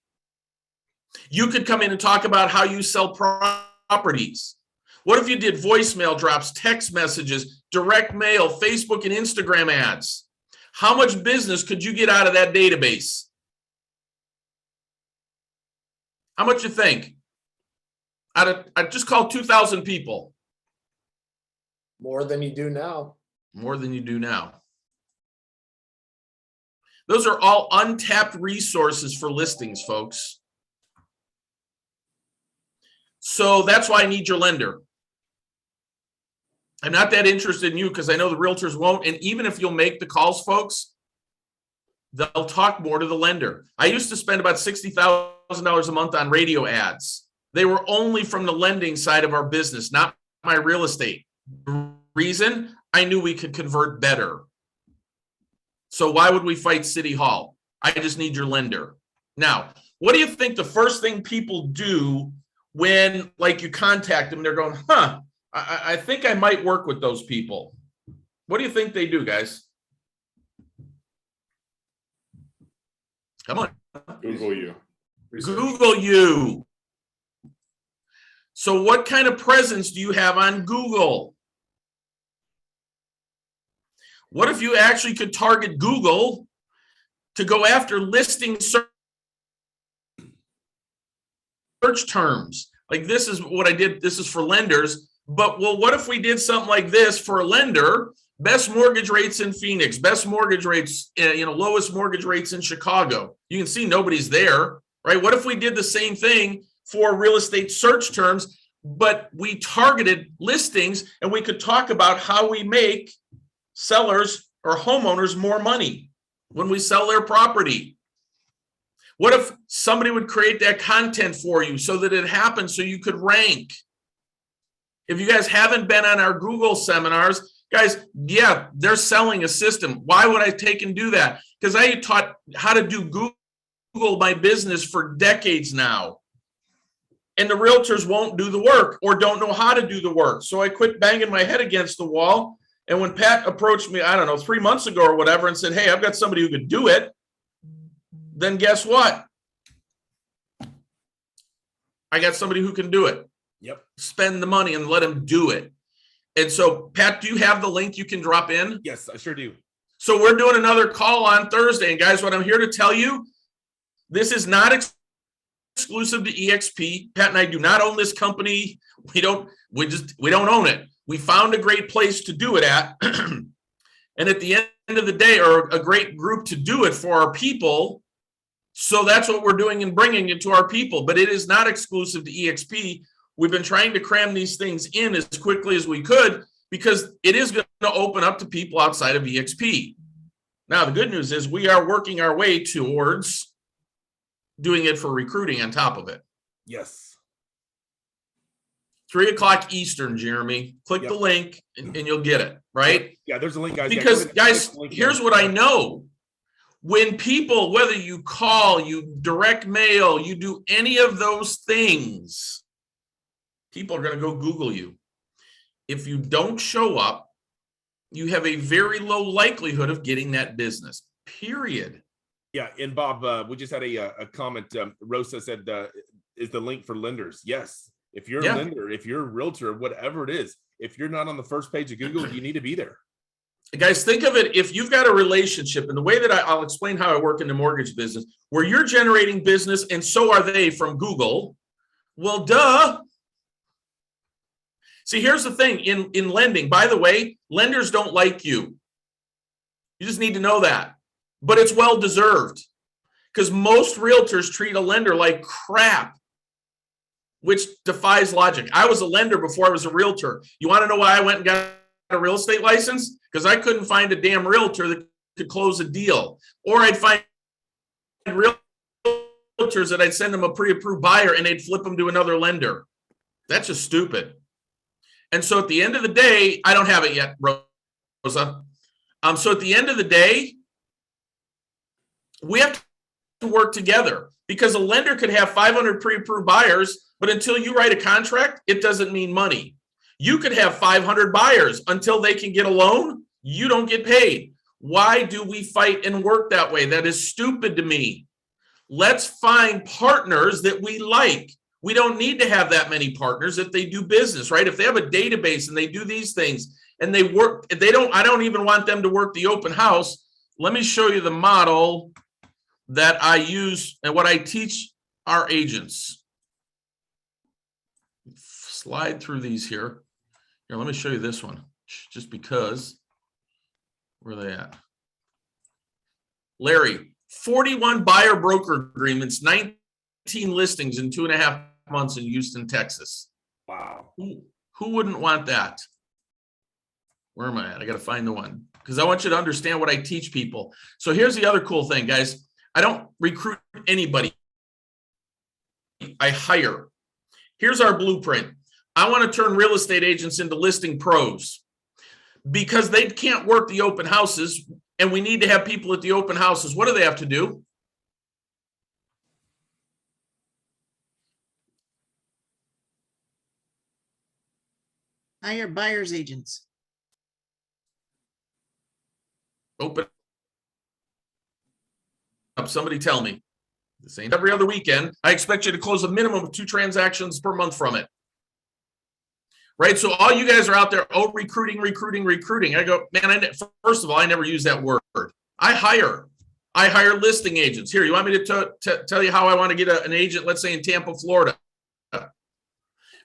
You could come in and talk about how you sell properties. What if you did voicemail drops, text messages, direct mail, Facebook and Instagram ads? How much business could you get out of that database? How much you think? I just called 2,000 people. More than you do now. More than you do now. Those are all untapped resources for listings, folks. So that's why I need your lender. I'm not that interested in you because I know the realtors won't. And even if you'll make the calls, folks, they'll talk more to the lender. I used to spend about $60,000 a month on radio ads. They were only from the lending side of our business, not my real estate. Reason? I knew we could convert better. So why would we fight City Hall? I just need your lender. Now, what do you think the first thing people do when, you contact them, they're going, I think I might work with those people. What do you think they do, guys? Come on. Google you. Google you. So what kind of presence do you have on Google? What if you actually could target Google to go after listing search terms? Like, this is what I did. This is for lenders. But, what if we did something like this for a lender? Best mortgage rates in Phoenix, best mortgage rates, lowest mortgage rates in Chicago. You can see nobody's there, right? What if we did the same thing for real estate search terms, but we targeted listings and we could talk about how we make sellers or homeowners more money when we sell their property? What if somebody would create that content for you so that it happens so you could rank? If you guys haven't been on our Google seminars, guys, yeah, they're selling a system. Why would I take and do that? Because I taught how to do Google My Business for decades now. And the realtors won't do the work or don't know how to do the work. So I quit banging my head against the wall. And when Pat approached me, I don't know, 3 months ago or whatever, and said, hey, I've got somebody who could do it, then guess what? I got somebody who can do it. Yep. Spend the money and let him do it. And so, Pat, do you have the link you can drop in? Yes, I sure do. So we're doing another call on Thursday. And guys, what I'm here to tell you, this is not exclusive to EXP. Pat and I do not own this company. We don't own it. We found a great place to do it at. And at the end of the day, or a great group to do it for our people. So that's what we're doing and bringing it to our people. But it is not exclusive to EXP. We've been trying to cram these things in as quickly as we could because it is going to open up to people outside of EXP. Now, the good news is we are working our way towards doing it for recruiting on top of it. Yes. 3 o'clock Eastern, Jeremy. Click the link and you'll get it, right? Yeah, there's a link, guys. Because, guys, here's what I know. When people, whether you call, you direct mail, you do any of those things, people are going to go Google you. If you don't show up, you have a very low likelihood of getting that business, period. Yeah, and Bob, we just had a comment. Rosa said, is the link for lenders? Yes. If you're a lender, if you're a realtor, whatever it is, if you're not on the first page of Google, you need to be there. Guys, think of it, if you've got a relationship, and the way that I'll explain how I work in the mortgage business, where you're generating business and so are they from Google, well, duh. See, here's the thing in lending, by the way, lenders don't like you. You just need to know that. But it's well-deserved because most realtors treat a lender like crap, which defies logic. I was a lender before I was a realtor. You want to know why I went and got a real estate license? Because I couldn't find a damn realtor that could close a deal. Or I'd find realtors that I'd send them a pre-approved buyer and they'd flip them to another lender. That's just stupid. And so at the end of the day, I don't have it yet, Rosa. So at the end of the day, we have to work together because a lender could have 500 pre-approved buyers, but until you write a contract, it doesn't mean money. You could have 500 buyers until they can get a loan. You don't get paid. Why do we fight and work that way? That is stupid to me. Let's find partners that we like. We don't need to have that many partners if they do business, right? If they have a database and they do these things and they work, I don't even want them to work the open house. Let me show you the model that I use and what I teach our agents. Slide through these here. Here, let me show you this one, just because. Where are they at? Larry, 41 buyer broker agreements, 19 listings in 2.5 months in Houston, Texas. Wow. Who wouldn't want that? Where am I at? I got to find the one because I want you to understand what I teach people. So here's the other cool thing, guys. I don't recruit anybody. I hire. Here's our blueprint. I want to turn real estate agents into listing pros because they can't work the open houses and we need to have people at the open houses. What do they have to do? Hire buyer's agents. Open up. Somebody tell me. This ain't every other weekend. I expect you to close a minimum of 2 transactions per month from it. Right? So all you guys are out there, recruiting. I go, man, first of all, I never use that word. I hire listing agents. Here, you want me to tell you how I want to get an agent, let's say in Tampa, Florida.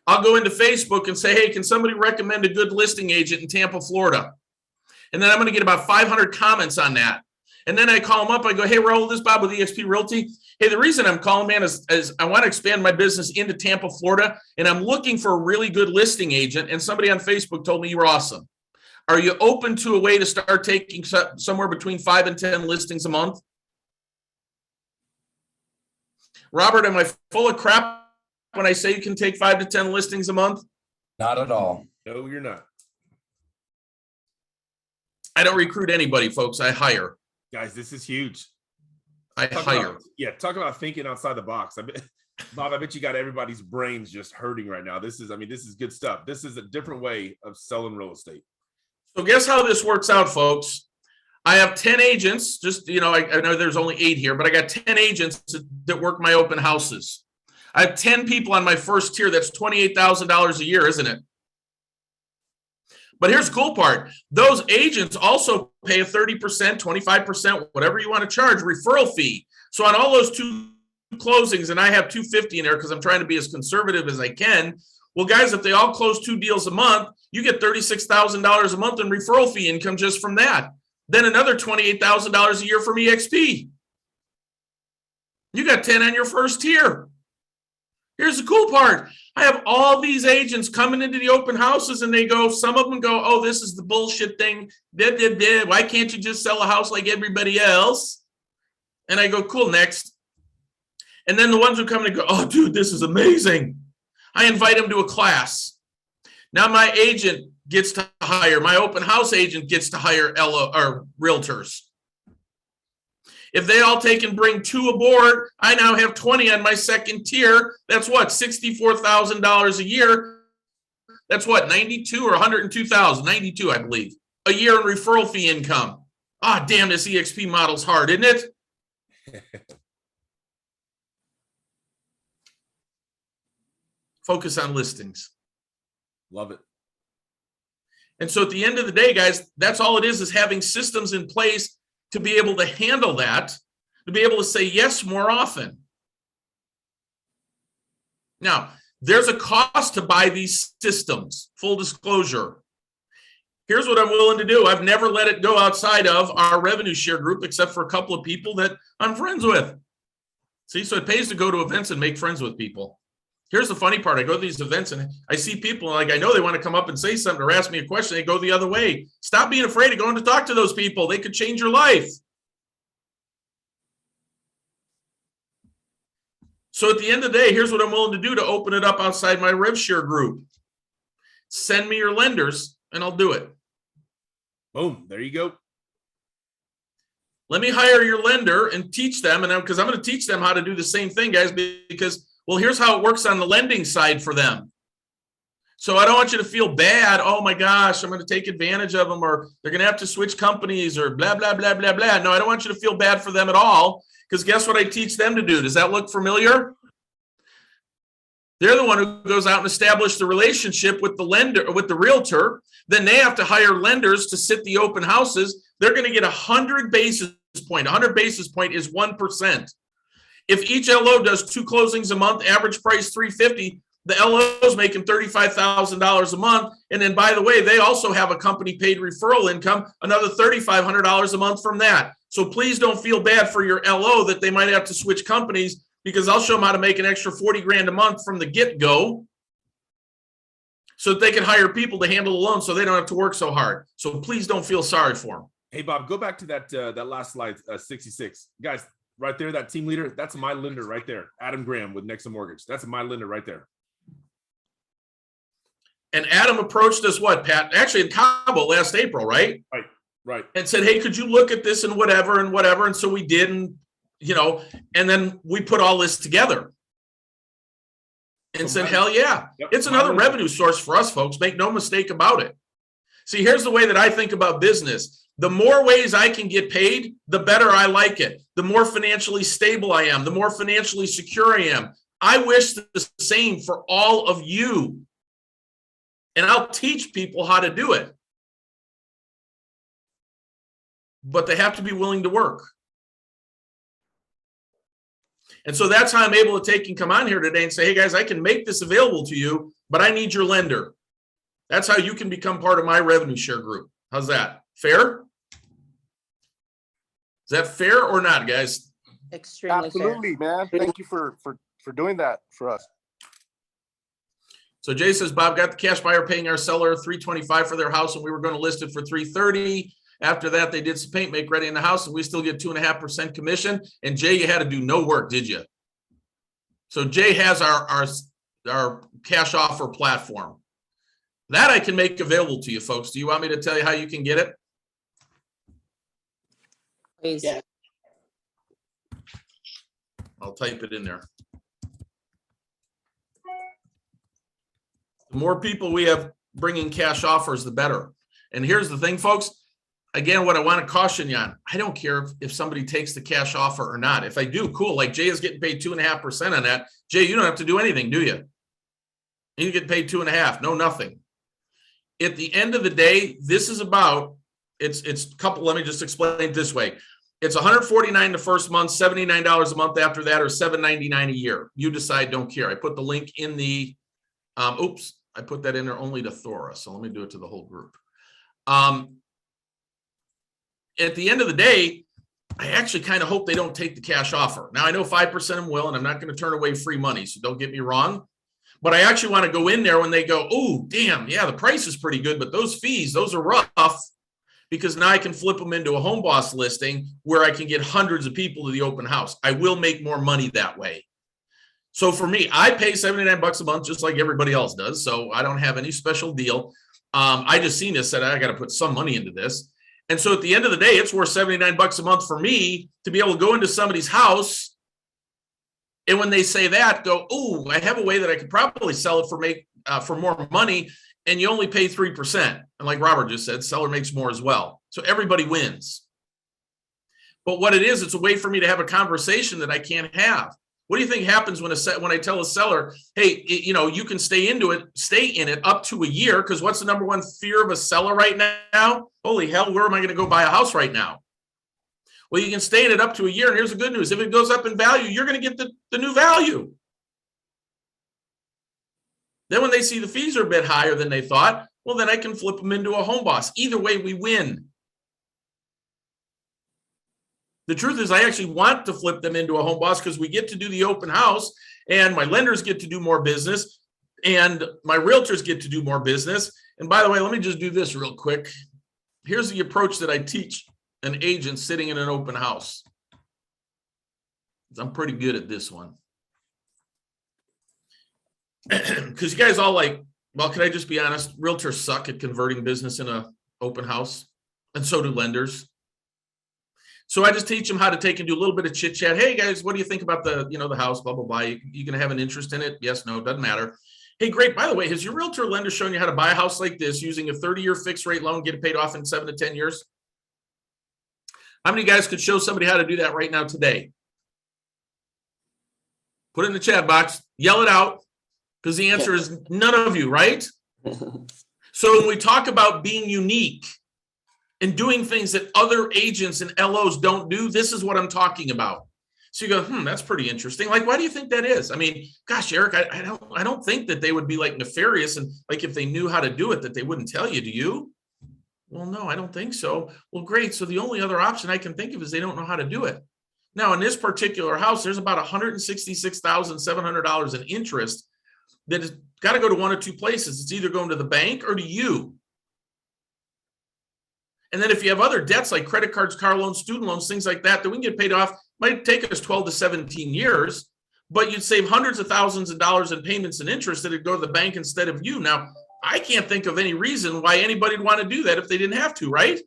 I'll go into Facebook and say, hey, can somebody recommend a good listing agent in Tampa, Florida? And then I'm going to get about 500 comments on that. And then I call them up. I go, hey, Raul, this is Bob with EXP Realty. Hey, the reason I'm calling, man, is I want to expand my business into Tampa, Florida, and I'm looking for a really good listing agent. And somebody on Facebook told me you were awesome. Are you open to a way to start taking somewhere between 5 and 10 listings a month? Robert, am I full of crap when I say you can take 5 to 10 listings a month? Not at all. No, you're not. I don't recruit anybody, folks. I hire. Guys, this is huge. I hire. Talk about thinking outside the box. Bob, I bet you got everybody's brains just hurting right now. This is good stuff. This is a different way of selling real estate. So guess how this works out, folks? I have 10 agents, just, I know there's only 8 here, but I got 10 agents that work my open houses. I have 10 people on my first tier. That's $28,000 a year, isn't it? But here's the cool part. Those agents also pay a 30%, 25%, whatever you want to charge, referral fee. So on all those 2 closings, and I have 250 in there because I'm trying to be as conservative as I can. Well, guys, if they all close 2 deals a month, you get $36,000 a month in referral fee income just from that. Then another $28,000 a year from EXP. You got 10 on your first tier. Here's the cool part. I have all these agents coming into the open houses and some of them go, oh, this is the bullshit thing. Why can't you just sell a house like everybody else? And I go, cool, next. And then the ones who come and go, oh, dude, this is amazing. I invite them to a class. Now my agent gets to hire, my open house agent gets to hire realtors. If they all take and bring 2 aboard, I now have 20 on my second tier. That's what, $64,000 a year. That's what, 92 or 102,000, 92, I believe, a year in referral fee income. Ah, damn, this EXP model's hard, isn't it? Focus on listings. Love it. And so at the end of the day, guys, that's all it is having systems in place to be able to handle that, to be able to say yes more often. Now, there's a cost to buy these systems, full disclosure. Here's what I'm willing to do. I've never let it go outside of our revenue share group, except for a couple of people that I'm friends with. See, so it pays to go to events and make friends with people. Here's the funny part. I go to these events and I see people like, I know they want to come up and say something or ask me a question. They go the other way. Stop being afraid of going to talk to those people. They could change your life. So at the end of the day, here's what I'm willing to do to open it up outside my rev share group. Send me your lenders and I'll do it. Boom. There you go. Let me hire your lender and teach them. And because I'm going to teach them how to do the same thing, guys, because well, here's how it works on the lending side for them. So I don't want you to feel bad. Oh my gosh, I'm going to take advantage of them, or they're going to have to switch companies, or blah, blah, blah, blah, blah. No, I don't want you to feel bad for them at all, because guess what I teach them to do? Does that look familiar? They're the one who goes out and establishes the relationship with the lender, or with the realtor. Then they have to hire lenders to sit the open houses. They're going to get 100 basis point. 100 basis point is 1%. If each LO does 2 closings a month, average price $350, the LO is making $35,000 a month. And then, by the way, they also have a company paid referral income, another $3,500 a month from that. So please don't feel bad for your LO that they might have to switch companies, because I'll show them how to make an extra 40 grand a month from the get-go so that they can hire people to handle the loan so they don't have to work so hard. So please don't feel sorry for them. Hey, Bob, go back to that last slide, 66. Guys, right there, that team leader, that's my lender right there. Adam Graham with Nexa Mortgage. That's my lender right there. And Adam approached us, what, Pat? Actually in Cabo last April, right? Right. And said, hey, could you look at this and whatever and whatever? And so we did, and and then we put all this together and said, hell yeah. Yep. It's another revenue source for us, folks. Make no mistake about it. See, here's the way that I think about business. The more ways I can get paid, the better I like it. The more financially stable I am, the more financially secure I am. I wish the same for all of you. And I'll teach people how to do it. But they have to be willing to work. And so that's how I'm able to take and come on here today and say, hey guys, I can make this available to you, but I need your lender. That's how you can become part of my revenue share group. How's that? Fair? Is that fair or not, guys? Extremely Absolutely, fair. man. Thank you for doing that for us. So Jay says, Bob, got the cash buyer paying our seller $325 for their house, and we were going to list it for $330. After that, they did some paint, make ready in the house, and we still get 2.5% commission. And Jay, you had to do no work, did you? So Jay has our cash offer platform. That I can make available to you folks. Do you want me to tell you how you can get it? Please. Yeah. I'll type it in there. The more people we have bringing cash offers, the better. And here's the thing, folks. Again, what I want to caution you on, I don't care if somebody takes the cash offer or not. If I do, cool. Like Jay is getting paid 2.5% on that. Jay, you don't have to do anything, do you? You get paid 2.5%, no, nothing. At the end of the day, this is about, it's a couple, let me just explain it this way. It's $149 the first month, $79 a month after that, or $799 a year. You decide, don't care. I put the link in the, oops, I put that in there only to Thora. So let me do it to the whole group. At the end of the day, I actually kind of hope they don't take the cash offer. Now, I know 5% of them will, and I'm not going to turn away free money, so don't get me wrong. But I actually want to go in there when they go, oh, damn, yeah, the price is pretty good, but those fees, those are rough, because now I can flip them into a HomeBoss listing where I can get hundreds of people to the open house. I will make more money that way. So for me, I pay $79 a month, just like everybody else does, so I don't have any special deal. I just seen this, said I got to put some money into this. And so at the end of the day, it's worth $79 a month for me to be able to go into somebody's house. And when they say that, go, oh, I have a way that I could probably sell it for more money, and you only pay 3%. And like Robert just said, seller makes more as well. So everybody wins. But what it is, it's a way for me to have a conversation that I can't have. What do you think happens when I tell a seller, hey, you can stay in it up to a year? Because what's the number one fear of a seller right now? Holy hell, where am I going to go buy a house right now? Well, you can stay in it up to a year. And here's the good news. If it goes up in value, you're going to get the new value. Then when they see the fees are a bit higher than they thought, well, then I can flip them into a HomeBoss. Either way, we win. The truth is, I actually want to flip them into a HomeBoss because we get to do the open house, and my lenders get to do more business, and my realtors get to do more business. And by the way, let me just do this real quick. Here's the approach that I teach an agent sitting in an open house. I'm pretty good at this one. Because you guys all like, well, can I just be honest? Realtors suck at converting business in an open house, and so do lenders. So I just teach them how to take and do a little bit of chit chat. Hey guys, what do you think about the house, blah, blah, blah. You going to have an interest in it? Yes, no, doesn't matter. Hey, great. By the way, has your realtor lender shown you how to buy a house like this using a 30-year fixed rate loan, get it paid off in 7 to 10 years? How many guys could show somebody how to do that right now today? Put it in the chat box, yell it out, because the answer is none of you, right? So when we talk about being unique and doing things that other agents and LOs don't do, this is what I'm talking about. So you go, that's pretty interesting. Like, why do you think that is? I mean, gosh, Eric, I don't think that they would be like nefarious and like if they knew how to do it, that they wouldn't tell you, do you? Well, no, I don't think so. Well, great. So the only other option I can think of is they don't know how to do it. Now, in this particular house, there's about $166,700 in interest that has got to go to one of two places. It's either going to the bank or to you. And then if you have other debts like credit cards, car loans, student loans, things like that, that we can get paid off, might take us 12 to 17 years, but you'd save hundreds of thousands of dollars in payments and interest that would go to the bank instead of you. Now, I can't think of any reason why anybody would want to do that if they didn't have to, right?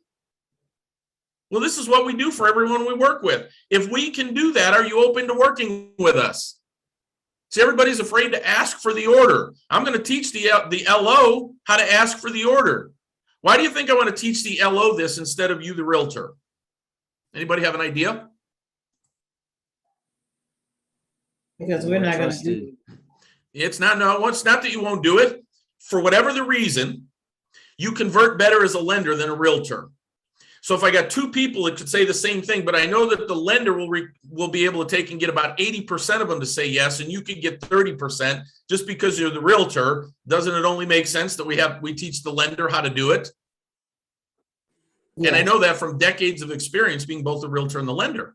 Well, this is what we do for everyone we work with. If we can do that, are you open to working with us? See, everybody's afraid to ask for the order. I'm going to teach the LO how to ask for the order. Why do you think I want to teach the LO this instead of you, the realtor? Anybody have an idea? Because we're not going to do it. It's not that you won't do it. For whatever the reason, you convert better as a lender than a realtor. So if I got two people, it could say the same thing, but I know that the lender will be able to take and get about 80% of them to say yes, and you could get 30% just because you're the realtor. Doesn't it only make sense that we teach the lender how to do it? Yeah. And I know that from decades of experience being both the realtor and the lender.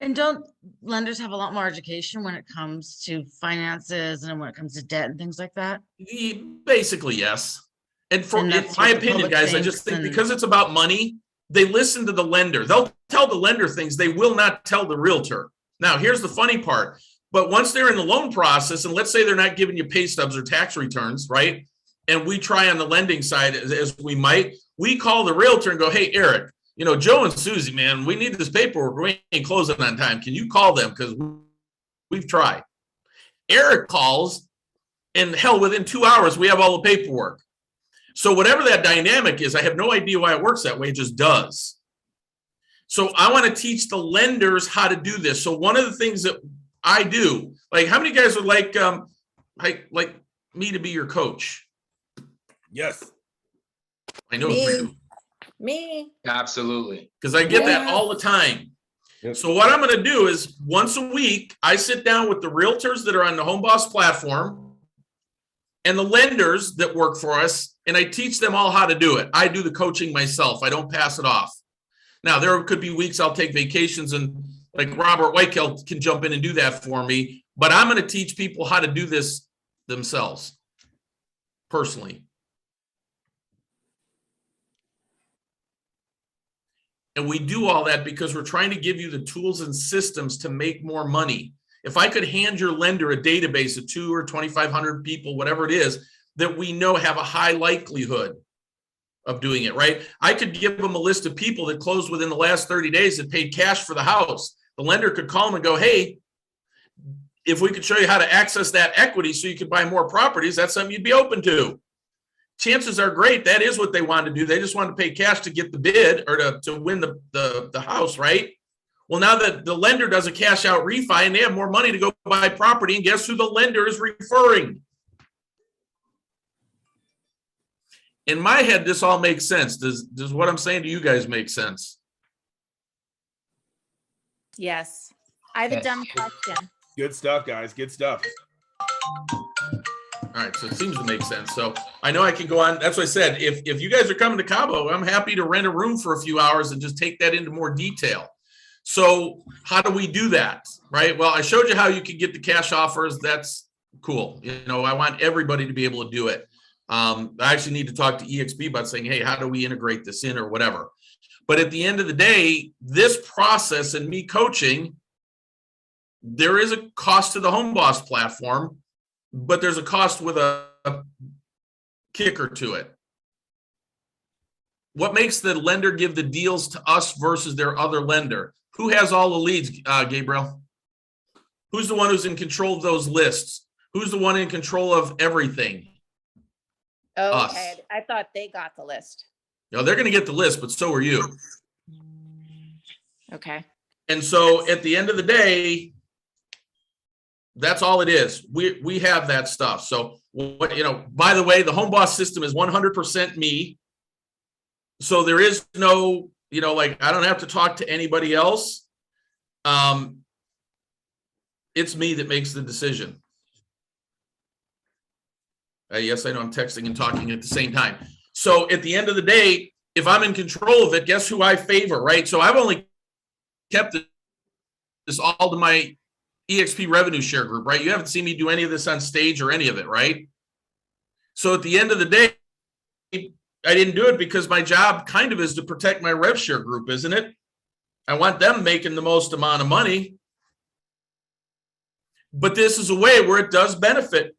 And don't lenders have a lot more education when it comes to finances and when it comes to debt and things like that? Basically, yes. And in my opinion, guys, I just think because it's about money, they listen to the lender. They'll tell the lender things they will not tell the realtor. Now, here's the funny part. But once they're in the loan process, and let's say they're not giving you pay stubs or tax returns, right? and we try on the lending side as we might, we call the realtor and go, hey, Eric, you know, Joe and Susie, man, we need this paperwork. We ain't closing on time. Can you call them? Because we've tried. Eric calls, and hell, within 2 hours, we have all the paperwork. So whatever that dynamic is, I have no idea why it works that way. It just does. So I want to teach the lenders how to do this. So one of the things that I do, like, how many guys would like me to be your coach? Yes. I know. Me. Absolutely. Because I get that all the time. Yep. So what I'm going to do is once a week, I sit down with the realtors that are on the HomeBoss platform and the lenders that work for us, and I teach them all how to do it. I do the coaching myself. I don't pass it off. Now, there could be weeks I'll take vacations and like Robert Whitekill can jump in and do that for me, but I'm going to teach people how to do this themselves personally. And we do all that because we're trying to give you the tools and systems to make more money. If I could hand your lender a database of 200 or 2,500 people, whatever it is, that we know have a high likelihood of doing it, right? I could give them a list of people that closed within the last 30 days that paid cash for the house. The lender could call them and go, hey, if we could show you how to access that equity so you could buy more properties, that's something you'd be open to. Chances are great that is what they want to do. They just want to pay cash to get the bid or to win the house, right? Well, now that the lender does a cash out refi and they have more money to go buy property, and guess who the lender is referring? In my head, this all makes sense. Does what I'm saying to you guys make sense? Yes. I have a dumb question. Good stuff, guys. Good stuff. All right, so it seems to make sense. So I know I can go on. That's what I said. If you guys are coming to Cabo, I'm happy to rent a room for a few hours and just take that into more detail. So how do we do that, right? Well, I showed you how you can get the cash offers. That's cool. You know, I want everybody to be able to do it. I actually need to talk to EXP about saying, hey, how do we integrate this in or whatever? But at the end of the day, this process and me coaching, there is a cost to the HomeBoss platform, but there's a cost with a kicker to it. What makes the lender give the deals to us versus their other lender? Who has all the leads, Gabriel? Who's the one who's in control of those lists? Who's the one in control of everything? Oh, okay. I thought they got the list. No, they're going to get the list, but so are you. Okay. And so at the end of the day, that's all it is. We have that stuff. So, you know, by the way, the HomeBoss system is 100% me. So there is no, you know, like I don't have to talk to anybody else. It's me that makes the decision. Yes, I know I'm texting and talking at the same time. So at the end of the day, if I'm in control of it, guess who I favor, right? So I've only kept this all to my EXP revenue share group, right? You haven't seen me do any of this on stage or any of it, right? So at the end of the day, I didn't do it because my job kind of is to protect my rev share group, isn't it? I want them making the most amount of money. But this is a way where it does benefit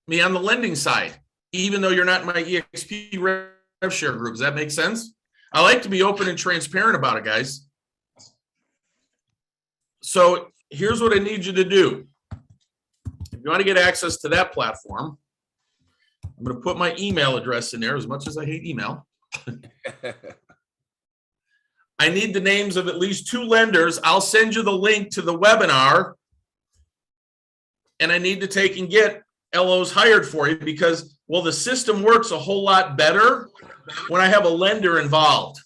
me on the lending side, even though you're not in my EXP rev share group. Does that make sense? I like to be open and transparent about it, guys. So here's what I need you to do. If you want to get access to that platform, I'm going to put my email address in there, as much as I hate email. I need the names of at least 2 lenders. I'll send you the link to the webinar. And I need to take and get LOs hired for you because, well, the system works a whole lot better when I have a lender involved.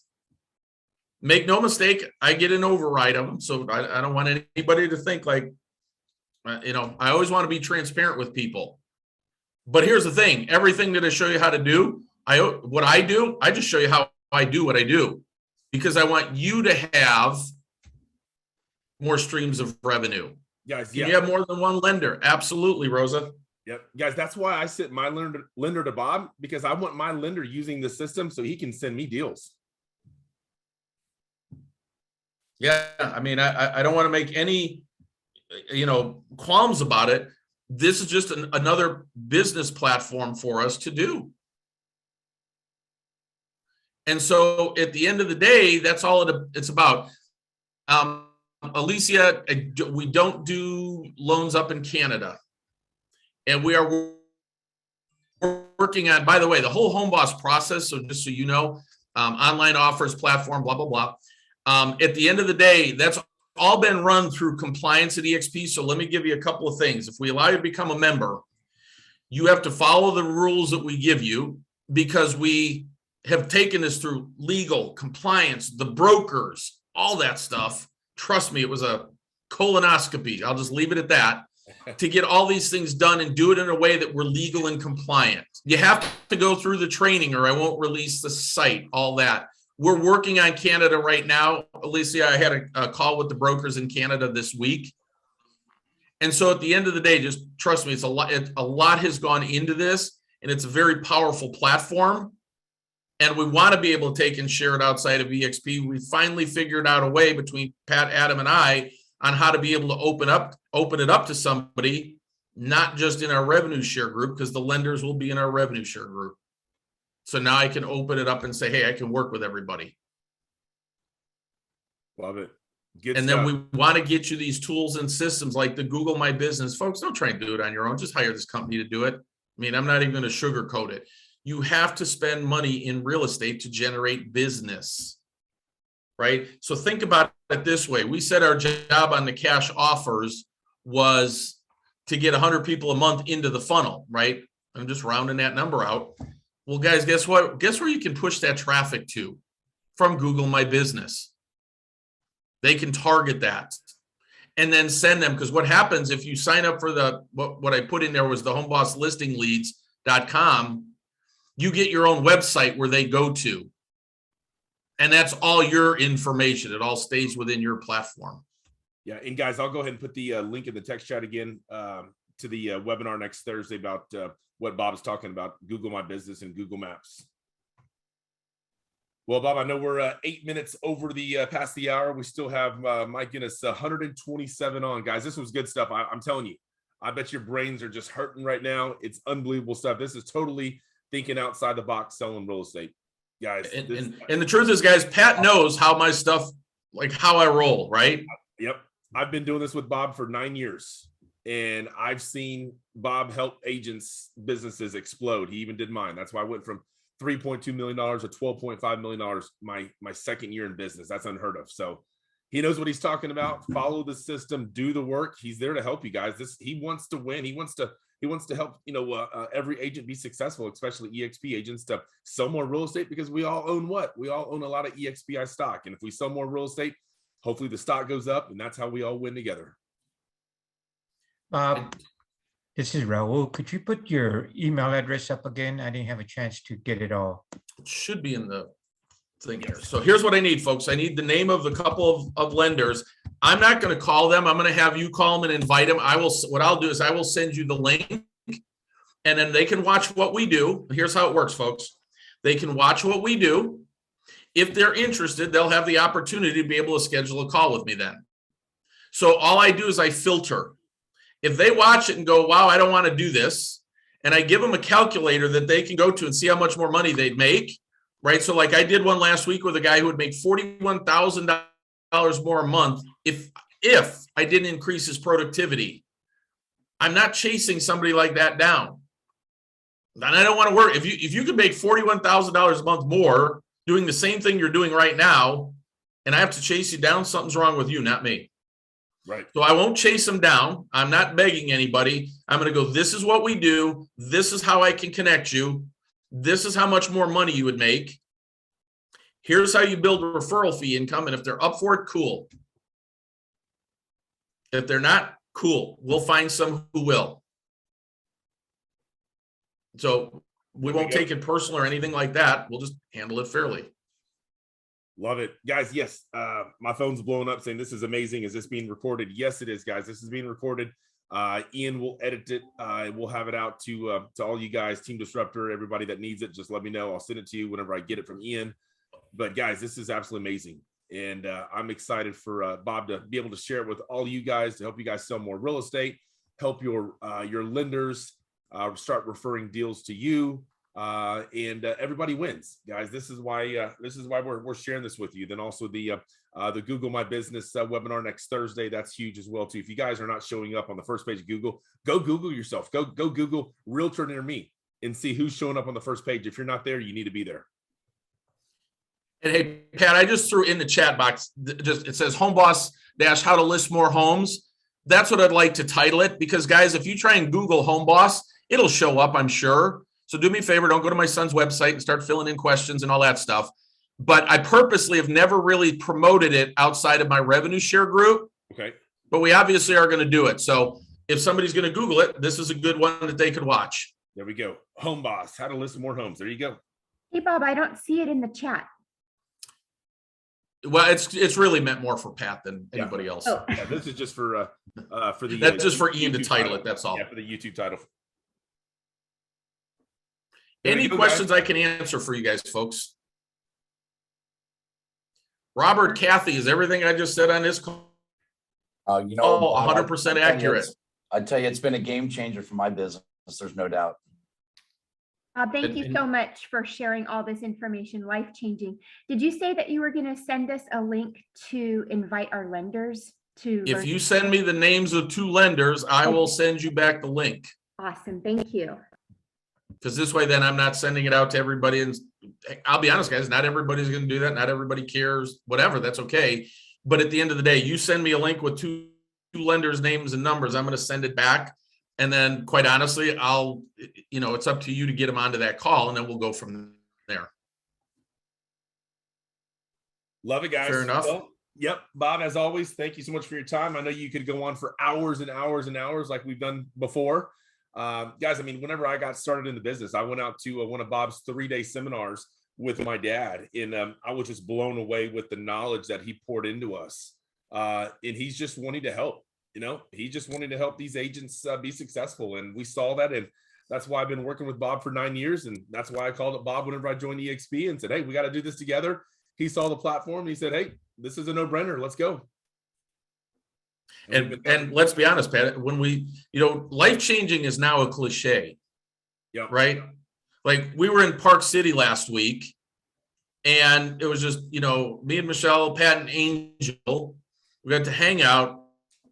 Make no mistake, I get an override of them. So I don't want anybody to think like, you know, I always want to be transparent with people. But here's the thing, everything that I show you how to do, I just show you how I do what I do because I want you to have more streams of revenue. Guys, Can you have more than one lender? Absolutely, Rosa. Yep. Guys, that's why I sent my lender to Bob, because I want my lender using the system so he can send me deals. Yeah, I mean, I don't want to make any, you know, qualms about it. this is just another business platform for us to do. And so at the end of the day, that's all it's about. Alicia, we don't do loans up in Canada. And we are working on, by the way, the whole HomeBoss process. So just so you know, online offers platform, blah, blah, blah. At the end of the day, that's all been run through compliance at EXP. So let me give you a couple of things. If we allow you to become a member, you have to follow the rules that we give you, because we have taken this through legal, compliance, the brokers, all that stuff. Trust me, it was a colonoscopy. I'll just leave it at that. To get all these things done and do it in a way that we're legal and compliant. You have to go through the training or I won't release the site, all that. We're working on Canada right now. Alicia, I had a call with the brokers in Canada this week. And so at the end of the day, just trust me, it's a lot has gone into this, and it's a very powerful platform. And we want to be able to take and share it outside of EXP. We finally figured out a way between Pat, Adam, and I on how to be able to open it up to somebody, not just in our revenue share group, because the lenders will be in our revenue share group. So now I can open it up and say, hey, I can work with everybody. Love it. And then we want to get you these tools and systems like the Google My Business. Folks, don't try and do it on your own. Just hire this company to do it. I mean, I'm not even going to sugarcoat it. You have to spend money in real estate to generate business, right? So think about it this way. We said our job on the cash offers was to get 100 people a month into the funnel, right? I'm just rounding that number out. Well, guys, guess what? Guess where you can push that traffic to? From Google My Business. They can target that and then send them, because what happens if you sign up for what I put in there was the HomeBossListingLeads.com, you get your own website where they go to. And that's all your information. It all stays within your platform. Yeah. And guys, I'll go ahead and put the link in the text chat again to the webinar next Thursday about what Bob is talking about, Google My Business and Google Maps. Well, Bob, I know we're 8 minutes over the past the hour. We still have, my goodness, 127 on, guys. This was good stuff. I'm telling you, I bet your brains are just hurting right now. It's unbelievable stuff. This is totally thinking outside the box, selling real estate, guys. And the truth is, guys, Pat knows how my stuff, like how I roll, right? Yep. I've been doing this with Bob for 9 years, and I've seen Bob help agents' businesses explode. He even did mine. That's why I went from $3.2 million to $12.5 million my second year in business. That's unheard of. So he knows what he's talking about. Follow the system, do the work. He's there to help you guys. He wants to win. He wants to help, every agent be successful, especially EXP agents, to sell more real estate, because we all own what? We all own a lot of EXPI stock. And if we sell more real estate, hopefully the stock goes up, and that's how we all win together. This is Raul. Could you put your email address up again? I didn't have a chance to get it all. It should be in the thing here. So here's what I need, folks. I need the name of the couple of lenders. I'm not going to call them. I'm going to have you call them and invite them. What I'll do is I will send you the link, and then they can watch what we do. Here's how it works, folks. They can watch what we do. If they're interested, they'll have the opportunity to be able to schedule a call with me then. So all I do is I filter. If they watch it and go, wow, I don't want to do this, and I give them a calculator that they can go to and see how much more money they'd make, right? So like I did one last week with a guy who would make $41,000 more a month if I didn't increase his productivity. I'm not chasing somebody like that down. And I don't want to work. If you could make $41,000 a month more doing the same thing you're doing right now, and I have to chase you down, something's wrong with you, not me. Right. So I won't chase them down. I'm not begging anybody. I'm going to go, this is what we do. This is how I can connect you. This is how much more money you would make. Here's how you build a referral fee income. And if they're up for it, cool. If they're not, cool. We'll find some who will. So we won't take it personal or anything like that. We'll just handle it fairly. Love it, guys. Yes, my phone's blowing up saying this is amazing. Is this being recorded? Yes, it is, guys. This is being recorded. Ian will edit it. We'll have it out to all you guys, Team Disruptor, everybody that needs it. Just let me know. I'll send it to you whenever I get it from Ian. But guys, this is absolutely amazing, and I'm excited for Bob to be able to share it with all you guys to help you guys sell more real estate. help your lenders start referring deals to you, and everybody wins, guys. This is why we're sharing this with you. Then also the Google My Business webinar next Thursday. That's huge as well too. If you guys are not showing up on the first page of Google, go Google yourself. Go Google Realtor near me and see who's showing up on the first page. If you're not there, you need to be there. And hey, Pat, I just threw in the chat box, it says HomeBoss - how to list more homes. That's what I'd like to title it, because guys, if you try and Google HomeBoss, it'll show up, I'm sure. So do me a favor, don't go to my son's website and start filling in questions and all that stuff. But I purposely have never really promoted it outside of my revenue share group. Okay. But we obviously are going to do it. So if somebody's going to Google it, this is a good one that they could watch. There we go. HomeBoss, how to list more homes. There you go. Hey, Bob, I don't see it in the chat. Well, it's really meant more for Pat than anybody else. Oh. Yeah, this is just for the. That's just for Ian to YouTube title it. That's all. Yeah, for the YouTube title. Any questions I can answer for you guys, folks? Robert, Kathy, is everything I just said on this call? 100% accurate. I'd tell you, it's been a game changer for my business. There's no doubt. Thank you so much for sharing all this information, life-changing. Did you say that you were going to send us a link to invite our lenders to? If you send me the names of 2 lenders, I will send you back the link. Awesome. Thank you. Because this way, then I'm not sending it out to everybody. And I'll be honest, guys, not everybody's going to do that. Not everybody cares, whatever. That's okay. But at the end of the day, you send me a link with 2 lenders' names and numbers, I'm going to send it back. And then quite honestly, it's up to you to get them onto that call, and then we'll go from there. Love it, guys. Fair enough. Well, yep. Bob, as always, thank you so much for your time. I know you could go on for hours and hours and hours like we've done before. Guys, I mean, whenever I got started in the business, I went out to one of Bob's 3-day seminars with my dad, and I was just blown away with the knowledge that he poured into us. And he's just wanting to help. He just wanted to help these agents be successful. And we saw that. And that's why I've been working with Bob for 9 years. And that's why I called up Bob whenever I joined EXP and said, hey, we got to do this together. He saw the platform and he said, hey, this is a no-brainer. Let's go. And let's be honest, Pat, when life-changing is now a cliche. Yeah. Right? Like we were in Park City last week, and it was just, me and Michelle, Pat and Angel, we got to hang out.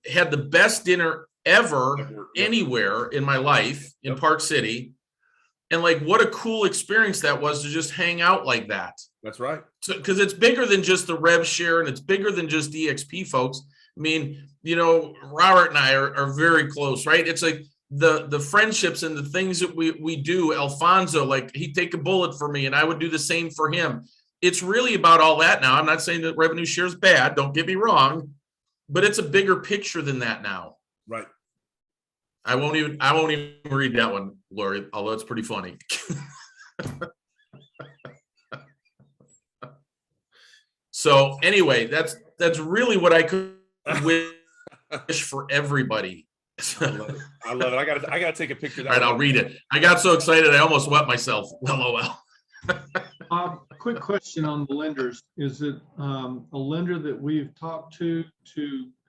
Had the best dinner ever anywhere in my life in Park City. And like, what a cool experience that was to just hang out like that. That's right. So, because it's bigger than just the rev share, and it's bigger than just EXP, folks. I mean, Robert and I are very close, right? It's like the friendships and the things that we do. Alfonso, like he'd take a bullet for me and I would do the same for him. It's really about all that now. I'm not saying that revenue share is bad. Don't get me wrong. But it's a bigger picture than that now. Right. I won't even read that one, Lori, although it's pretty funny. So anyway, that's really what I could wish for everybody. I love it. I gotta take a picture of that. All right, I'll read it. I got so excited I almost wet myself. LOL. Quick question on the lenders. Is it a lender that we've talked to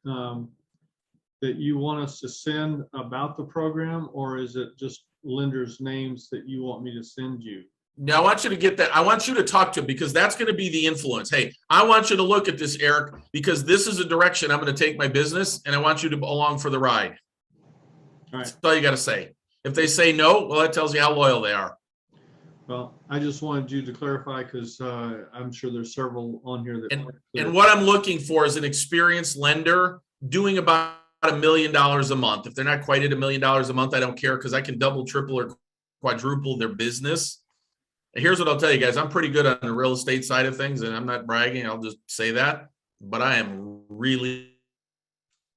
that you want us to send about the program, or is it just lenders' names that you want me to send you? Now, I want you to get that. I want you to talk to him, because that's going to be the influence. Hey, I want you to look at this, Eric, because this is a direction I'm going to take my business, and I want you to along for the ride. All right. That's all you got to say. If they say no, well, that tells you how loyal they are. Well, I just wanted you to clarify, because I'm sure there's several on here that. And what I'm looking for is an experienced lender doing about $1 million a month. If they're not quite at $1 million a month, I don't care, because I can double, triple, or quadruple their business. And here's what I'll tell you guys. I'm pretty good on the real estate side of things, and I'm not bragging. I'll just say that. But I am really,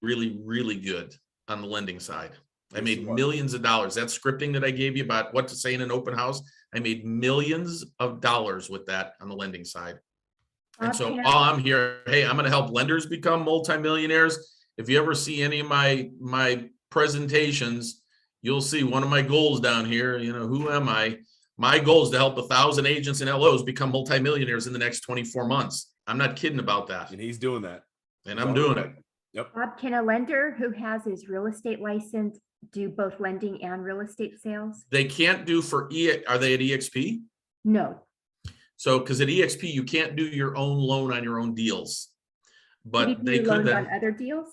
really, really good on the lending side. I made millions of dollars. That scripting that I gave you about what to say in an open house, I made millions of dollars with that on the lending side. And so all I'm here, hey, I'm going to help lenders become multimillionaires. If you ever see any of my presentations, you'll see one of my goals down here. Who am I? My goal is to help 1,000 agents and LOs become multimillionaires in the next 24 months. I'm not kidding about that. And he's doing that. And I'm doing it. Yep. Bob, can a lender who has his real estate license do both lending and real estate sales? They can't do for are they at EXP? No. So, because at EXP, you can't do your own loan on your own deals. But they could loans then. on other deals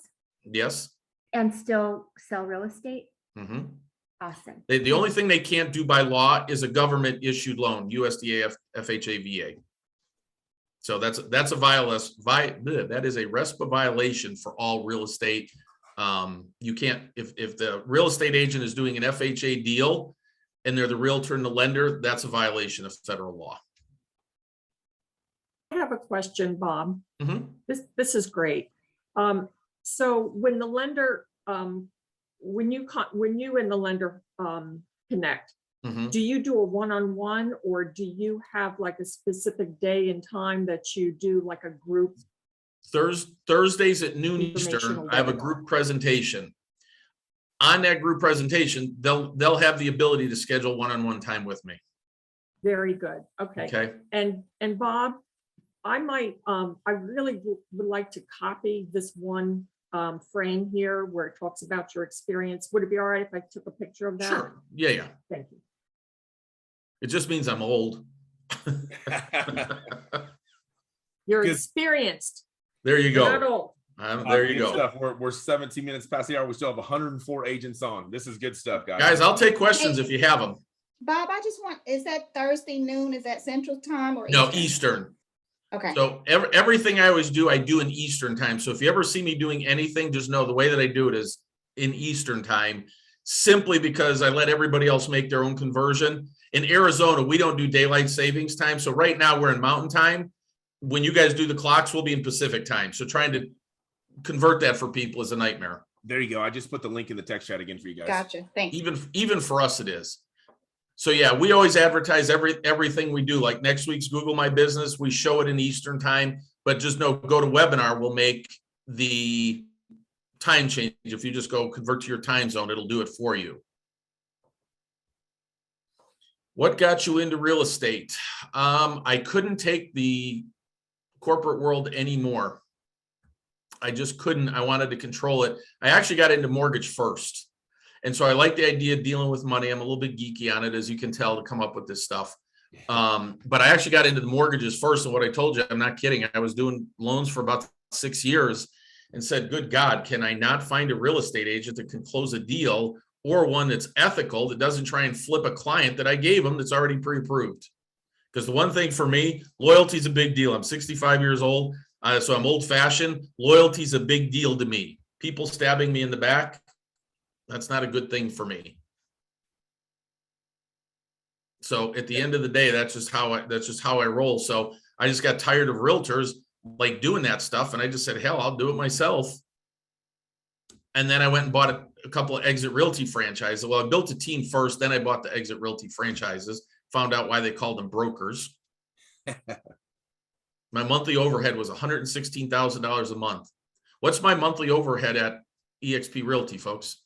Yes. and still sell real estate? Mm-hmm. Awesome. The only thing they can't do by law is a government issued loan, USDA, FHA, VA. So that's a that is a RESPA violation for all real estate. You can't, if the real estate agent is doing an FHA deal and they're the realtor and the lender, that's a violation of federal law. I have a question, Bob. Mm-hmm. This is great. So when the lender, when you and the lender connect, mm-hmm. do you do a one-on-one, or do you have like a specific day and time that you do like a group? Thursdays at noon Eastern, I have a group presentation. On that group presentation, they'll have the ability to schedule one-on-one time with me. Very good. Okay. Okay. And Bob, I might, I really would like to copy this one frame here where it talks about your experience. Would it be all right if I took a picture of that? Sure. Yeah. Thank you. It just means I'm old. You're experienced. There you go. You're not old. There you go. Stuff. We're 17 minutes past the hour. We still have 104 agents on. This is good stuff, guys. Guys, I'll take questions if you have them. Bob, I just want, is that Thursday noon? Is that Central Time or No, Eastern? Eastern. Okay. So everything I always do, I do in Eastern time. So if you ever see me doing anything, just know the way that I do it is in Eastern time, simply because I let everybody else make their own conversion. In Arizona, we don't do daylight savings time. So right now we're in mountain time. When you guys do the clocks, we'll be in Pacific time. So trying to convert that for people is a nightmare. There you go. I just put the link in the text chat again for you guys. Gotcha. Thank you. Even for us, it is. So yeah, we always advertise everything we do. Like next week's Google My Business, we show it in Eastern time, but just know, go to webinar, we'll make the time change. If you just go convert to your time zone, it'll do it for you. What got you into real estate? I couldn't take the corporate world anymore. I just couldn't. I wanted to control it. I actually got into mortgage first. And so I like the idea of dealing with money. I'm a little bit geeky on it, as you can tell, to come up with this stuff. But I actually got into the mortgages first. And what I told you, I'm not kidding. I was doing loans for about 6 years and said, good God, can I not find a real estate agent that can close a deal, or one that's ethical, that doesn't try and flip a client that I gave them that's already pre-approved? Because the one thing for me, loyalty is a big deal. I'm 65 years old, so I'm old fashioned. Loyalty is a big deal to me. People stabbing me in the back, that's not a good thing for me. So at the end of the day, that's just how I roll. So I just got tired of realtors like doing that stuff. And I just said, hell, I'll do it myself. And then I went and bought a couple of Exit Realty franchises. Well, I built a team first, then I bought the Exit Realty franchises, found out why they called them brokers. My monthly overhead was $116,000 a month. What's my monthly overhead at eXp Realty, folks?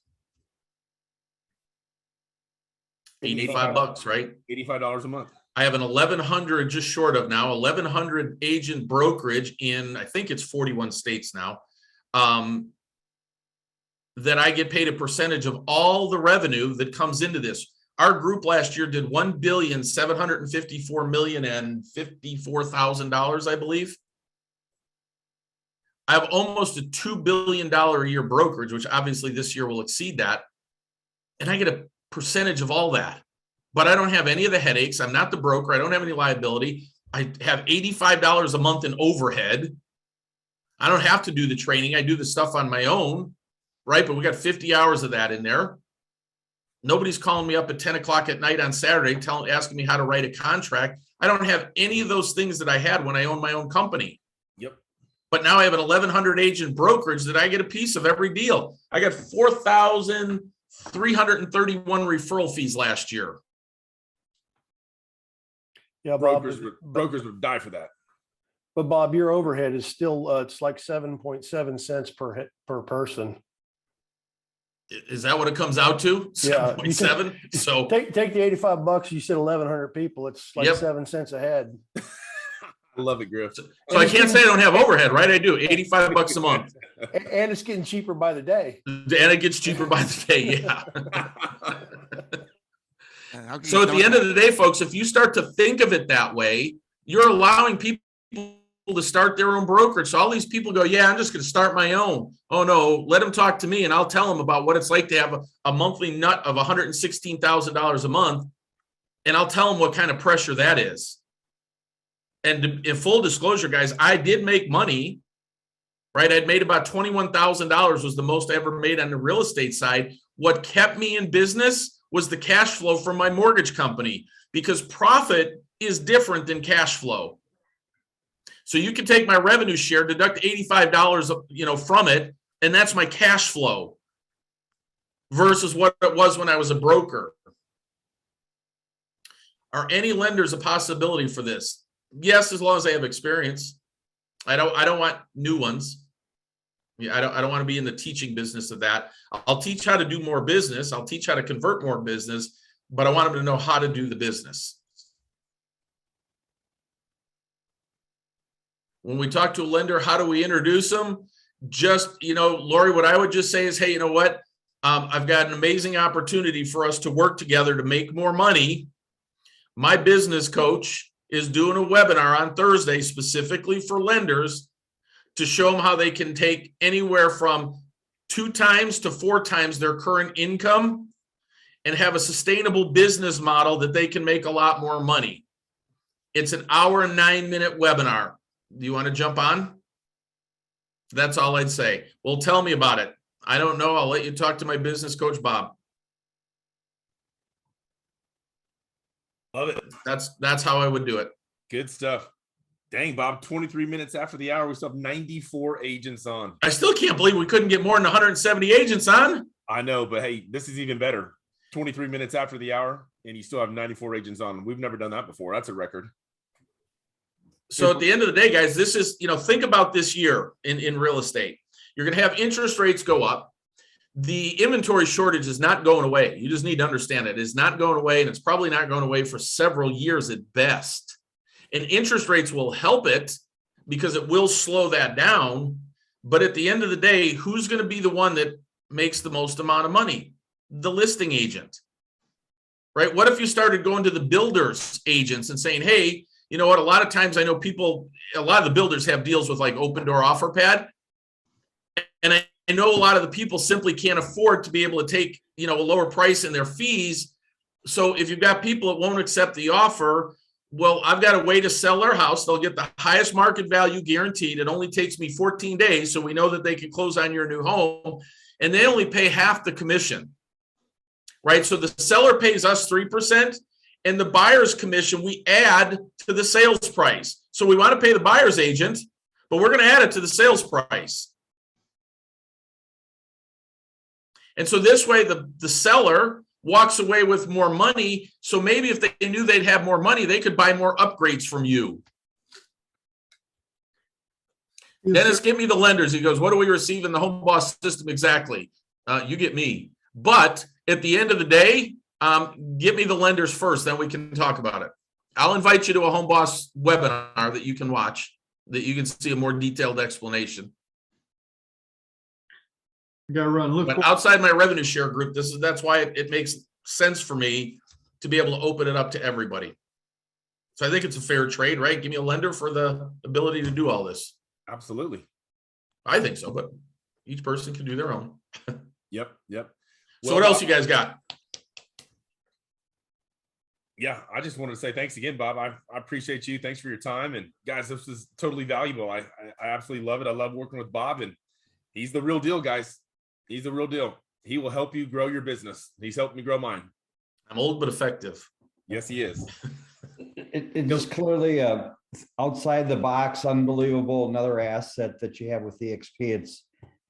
$85, right? $85 a month. I have an 1,100, just short of now, 1,100 agent brokerage in, I think it's 41 states now, that I get paid a percentage of all the revenue that comes into this. Our group last year did $1,754,054,000, I believe. I have almost a $2 billion a year brokerage, which obviously this year will exceed that. And I get a percentage of all that, but I don't have any of the headaches. I'm not the broker. I don't have any liability. I have $85 a month in overhead. I don't have to do the training. I do the stuff on my own, right? But we got 50 hours of that in there. Nobody's calling me up at 10 o'clock at night on Saturday, asking me how to write a contract. I don't have any of those things that I had when I owned my own company. Yep. But now I have an 1,100 agent brokerage that I get a piece of every deal. I got 4,331 referral fees last year. Yeah, Bob, brokers would die for that. But Bob, your overhead is still it's like 7.7 cents per person. Is that what it comes out to? 7.7. So take the $85. You said 1,100 people. It's like 7 cents a head. I love it, Griff. So I can't say I don't have overhead, right? I do. $85 a month. And it's getting cheaper by the day. And it gets cheaper by the day, yeah. So at the end of the day, folks, if you start to think of it that way, you're allowing people to start their own brokerage. So all these people go, yeah, I'm just going to start my own. Oh no, let them talk to me and I'll tell them about what it's like to have a monthly nut of $116,000 a month. And I'll tell them what kind of pressure that is. And in full disclosure, guys, I did make money, right? I'd made about $21,000 was the most I ever made on the real estate side. What kept me in business was the cash flow from my mortgage company, because profit is different than cash flow. So you can take my revenue share, deduct $85, from it, and that's my cash flow versus what it was when I was a broker. Are any lenders a possibility for this? Yes, as long as they have experience. I don't want new ones. Yeah, I don't want to be in the teaching business of that. I'll teach how to do more business. I'll teach how to convert more business, but I want them to know how to do the business. When we talk to a lender, how do we introduce them? Just, Lori, what I would just say is, hey, you know what? I've got an amazing opportunity for us to work together to make more money. My business coach is doing a webinar on Thursday specifically for lenders to show them how they can take anywhere from 2 times to 4 times their current income and have a sustainable business model that they can make a lot more money. It's an hour and 9-minute webinar. Do you want to jump on? That's all I'd say. Well, tell me about it. I don't know. I'll let you talk to my business coach, Bob. Love it. That's how I would do it. Good stuff. Dang, Bob, 23 minutes after the hour, we still have 94 agents on. I still can't believe we couldn't get more than 170 agents on. I know, but hey, this is even better. 23 minutes after the hour, and you still have 94 agents on. We've never done that before. That's a record. So at the end of the day, guys, this is, think about this year in real estate. You're going to have interest rates go up. The inventory shortage is not going away. You just need to understand it. It's not going away, and it's probably not going away for several years at best. And interest rates will help it because it will slow that down. But at the end of the day, who's going to be the one that makes the most amount of money? The listing agent, right? What if you started going to the builders agents and saying, hey, you know what? A lot of times I know a lot of the builders have deals with like Open Door Offer Pad. And I know a lot of the people simply can't afford to be able to take, a lower price in their fees. So if you've got people that won't accept the offer, well, I've got a way to sell their house. They'll get the highest market value guaranteed. It only takes me 14 days. So we know that they can close on your new home, and they only pay half the commission, right? So the seller pays us 3%, and the buyer's commission we add to the sales price. So we want to pay the buyer's agent, but we're going to add it to the sales price. And so this way the seller walks away with more money. So maybe if they knew they'd have more money, they could buy more upgrades from you. Dennis, give me the lenders. He goes, what do we receive in the HomeBoss system exactly? You get me. But at the end of the day, give me the lenders first, then we can talk about it. I'll invite you to a HomeBoss webinar that you can watch, that you can see a more detailed explanation. You gotta run. But outside my revenue share group, that's why it makes sense for me to be able to open it up to everybody. So I think it's a fair trade, right? Give me a lender for the ability to do all this. Absolutely. I think so, but each person can do their own. Yep. So what else you guys got? Yeah, I just wanted to say thanks again, Bob. I appreciate you. Thanks for your time. And guys, this was totally valuable. I absolutely love it. I love working with Bob, and he's the real deal, guys. He's the real deal. He will help you grow your business. He's helped me grow mine. I'm old but effective. Yes, he is. It just clearly outside the box, unbelievable, another asset that you have with EXP.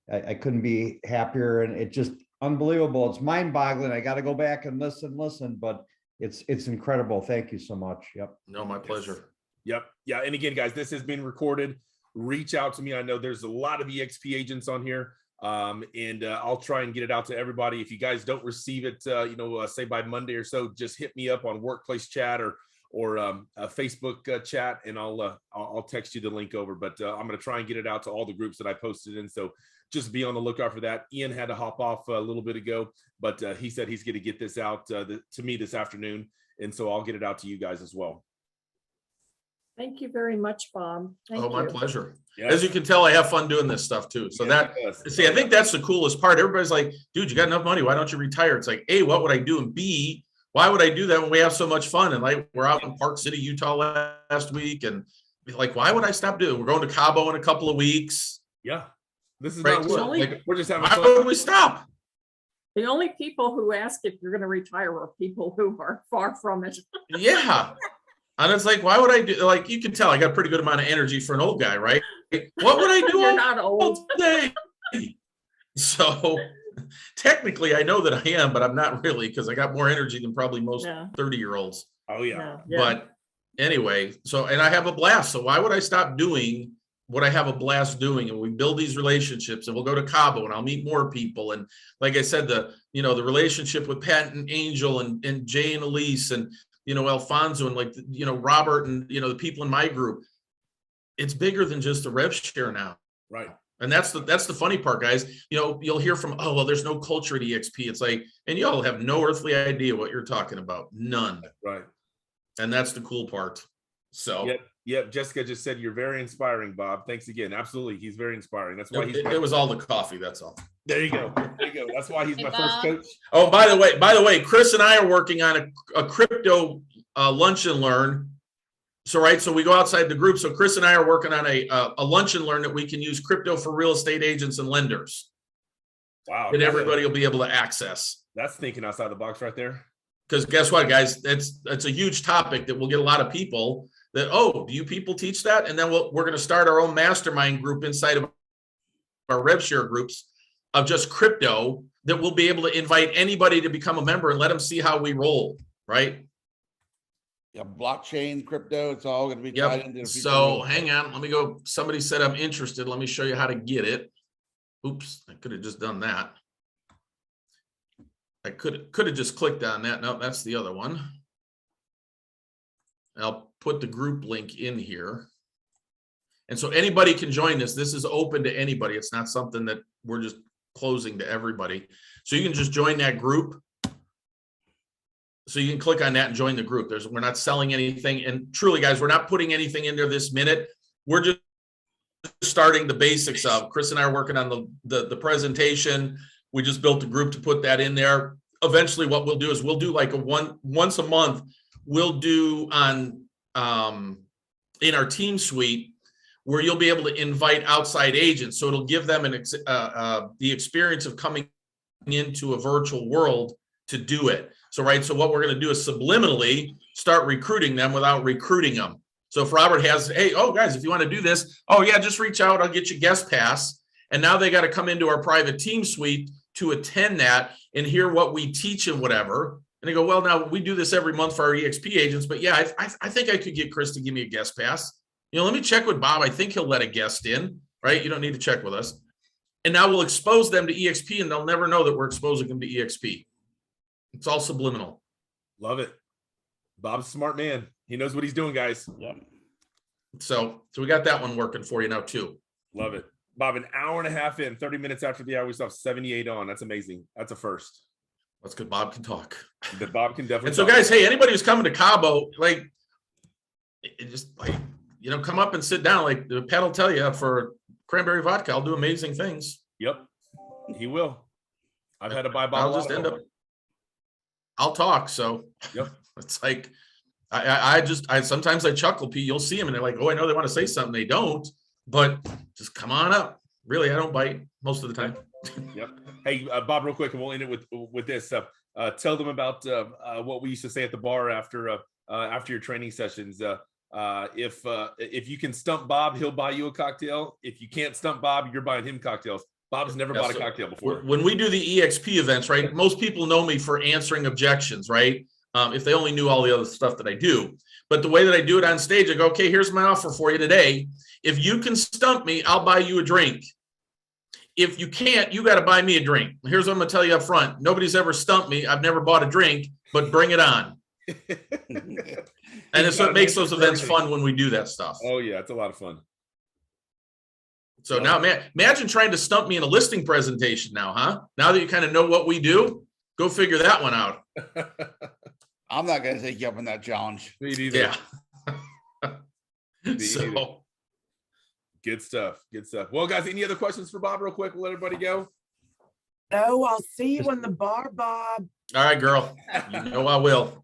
I couldn't be happier, and it just unbelievable. It's mind-boggling. I got to go back and listen, but it's incredible. Thank you so much. Yep. No, my pleasure. Yep. Yeah. And again, guys, this has been recorded. Reach out to me. I know there's a lot of EXP agents on here. And I'll try and get it out to everybody. If you guys don't receive it, say by Monday or so, just hit me up on workplace chat or a Facebook chat, and I'll text you the link over. But I'm going to try and get it out to all the groups that I posted in. So just be on the lookout for that. Ian had to hop off a little bit ago, but he said he's going to get this out to me this afternoon, and so I'll get it out to you guys as well. Thank you very much, Bob. Thank Oh, my you. pleasure. Yes. As you can tell, I have fun doing this stuff too. So Yes. see, I think that's the coolest part. Everybody's like, dude, you got enough money. Why don't you retire? It's like, A, what would I do? And B, why would I do that when we have so much fun? And like, we're out in Park City, Utah last week. And like, why would I stop doing it? We're going to Cabo in a couple of weeks. Yeah. This is Right. not work. Like, we're just having Why fun. would we stop? The only people who ask if you're going to retire are people who are far from it. Yeah. And it's like, why would I do, like, you can tell I got a pretty good amount of energy for an old guy, right? What would I do You're all not old. day? So technically I know that I am, but I'm not really, because I got more energy than probably most 30-year-olds. Oh yeah. But anyway, so, and I have a blast. So why would I stop doing what I have a blast doing? And we build these relationships, and we'll go to Cabo and I'll meet more people. And like I said, the relationship with Pat and Angel and Jay and Elise and, Alfonso and like, Robert and, the people in my group, it's bigger than just a rev share now. Right. And that's the funny part, guys. You'll hear from, oh, well, there's no culture at EXP. It's like, and y'all have no earthly idea what you're talking about. None. Right. And that's the cool part. So Yep. Jessica just said you're very inspiring, Bob. Thanks again. Absolutely. He's very inspiring. That's why it was all the coffee. That's all. There you go. There you go. That's why he's my first coach. Oh, by the way, Chris and I are working on a crypto lunch and learn. So we go outside the group. So Chris and I are working on a lunch and learn that we can use crypto for real estate agents and lenders. Wow. And everybody will be able to access. That's thinking outside the box right there. Because guess what, guys? It's a huge topic that will get a lot of people that, oh, do you people teach that? And then we're going to start our own mastermind group inside of our rev share groups of just crypto that we'll be able to invite anybody to become a member and let them see how we roll, right? Yeah, blockchain, crypto, it's all going to be tied into the future. So hang on, let me go. Somebody said I'm interested. Let me show you how to get it. Oops, I could have just done that. I could have just clicked on that. No, that's the other one. I'll put the group link in here. And so anybody can join this. This is open to anybody. It's not something that we're just closing to everybody. So you can just join that group. So you can click on that and join the group. We're not selling anything. And truly, guys, we're not putting anything in there this minute. We're just starting the basics of. Chris and I are working on the presentation. We just built a group to put that in there. Eventually, what we'll do is we'll do like once a month. We'll do on in our team suite where you'll be able to invite outside agents. So it'll give them the experience of coming into a virtual world to do it. So what we're going to do is subliminally start recruiting them without recruiting them. So if Robert has, hey, oh guys, if you want to do this, oh yeah, just reach out. I'll get you guest pass. And now they got to come into our private team suite to attend that and hear what we teach and whatever. And they go, well, now we do this every month for our EXP agents, but yeah, I think I could get Chris to give me a guest pass. Let me check with Bob. I think he'll let a guest in, right? You don't need to check with us. And now we'll expose them to EXP and they'll never know that we're exposing them to EXP. It's all subliminal. Love it. Bob's a smart man. He knows what he's doing, guys. Yeah. So we got that one working for you now too. Love it. Bob, an hour and a half in, 30 minutes after the hour, we still have 78 on. That's amazing. That's a first. That's good. Bob can talk. That Bob can definitely And so talk. guys, hey, anybody who's coming to Cabo, come up and sit down. Like Pat will tell you, for cranberry vodka, I'll do amazing things. Yep. He will. I've had to buy I'll just end up. I'll talk. So yep. It's like, I sometimes I chuckle. You'll see them and they're like, oh, I know they want to say something. They don't, but just come on up. Really, I don't bite most of the time. Yep. Hey, Bob, real quick, and we'll end it with this. Tell them about what we used to say at the bar after your training sessions. If you can stump Bob, he'll buy you a cocktail. If you can't stump Bob, you're buying him cocktails. Bob's never bought a cocktail before. When we do the EXP events, right? Most people know me for answering objections, right? If they only knew all the other stuff that I do. But the way that I do it on stage, I go, okay, here's my offer for you today. If you can stump me, I'll buy you a drink. If you can't, you got to buy me a drink. Here's what I'm going to tell you up front. Nobody's ever stumped me. I've never bought a drink, but bring it on. And it's what makes those events fun when we do that stuff. Oh yeah, it's a lot of fun. So now, man, imagine trying to stump me in a listing presentation now, huh? Now that you kind of know what we do, go figure that one out. I'm not going to take you up on that challenge. Me neither. Yeah. So good stuff. Good stuff. Well, guys, any other questions for Bob real quick? We'll let everybody go. No, I'll see you in the bar, Bob. All right, girl. You know I will.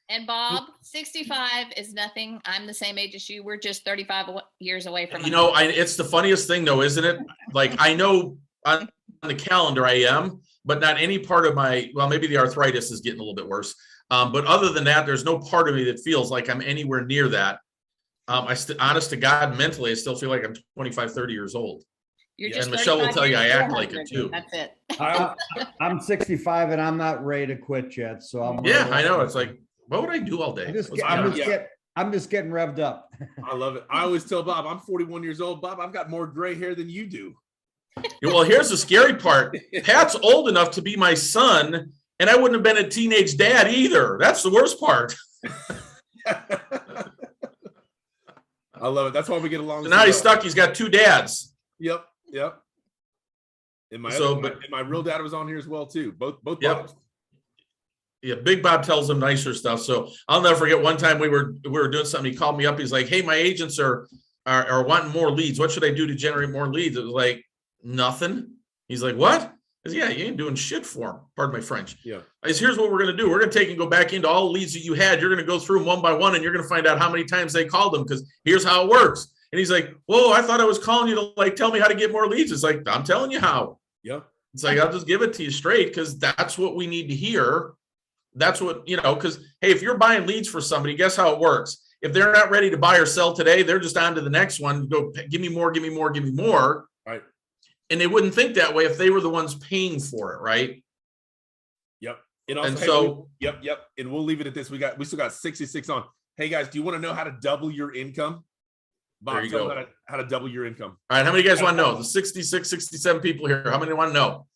And Bob, 65 is nothing. I'm the same age as you. We're just 35 years away from. You know, it's the funniest thing though, isn't it? Like I know on the calendar I am, but not any part of my, well, maybe the arthritis is getting a little bit worse. But other than that, there's no part of me that feels like I'm anywhere near that. Honest to God, mentally, I still feel like I'm 25, 30 years old. You're just and Michelle will tell you I act like it too. That's it. I'm 65 and I'm not ready to quit yet. So I'm. Yeah, I know. It's like, what would I do all day? I'm just getting revved up. I love it. I always tell Bob, I'm 41 years old. Bob, I've got more gray hair than you do. Well, here's the scary part. Pat's old enough to be my son, and I wouldn't have been a teenage dad either. That's the worst part. I love it. That's why we get along. So now he's stuck. He's got two dads. Yep. And my real dad was on here as well too. Both yep. Bobs. Yeah, Big Bob tells him nicer stuff. So I'll never forget one time we were doing something. He called me up. He's like, "Hey, my agents are wanting more leads. What should I do to generate more leads?" It was like, nothing. He's like, "What?" I said, "Yeah, you ain't doing shit for them." Pardon my French. Yeah. I said, "Here's what we're going to do. We're going to take and go back into all the leads that you had. You're going to go through them one by one, and you're going to find out how many times they called them, because here's how it works." And he's like, "Whoa, I thought I was calling you to like tell me how to get more leads." It's like, I'm telling you how. Yep. It's like, I'll just give it to you straight, because that's what we need to hear. That's what, because, hey, if you're buying leads for somebody, guess how it works? If they're not ready to buy or sell today, they're just on to the next one. Go, give me more, give me more, give me more. Right. And they wouldn't think that way if they were the ones paying for it, right? Yep. And yep. And we'll leave it at this. We still got 66 on. Hey guys, do you want to know how to double your income? Bob, there you go. How to double your income. All right. How many of you guys want to know? The 66, 67 people here. How many want to know? All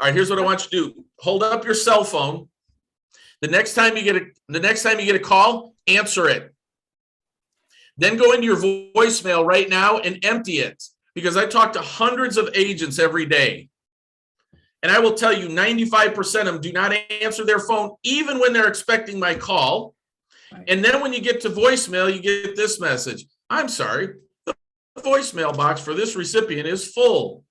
right. Here's what I want you to do. Hold up your cell phone. The next time you get a call, answer it. Then go into your voicemail right now and empty it, because I talk to hundreds of agents every day. And I will tell you 95% of them do not answer their phone, even when they're expecting my call. And then when you get to voicemail, you get this message. "I'm sorry, the voicemail box for this recipient is full."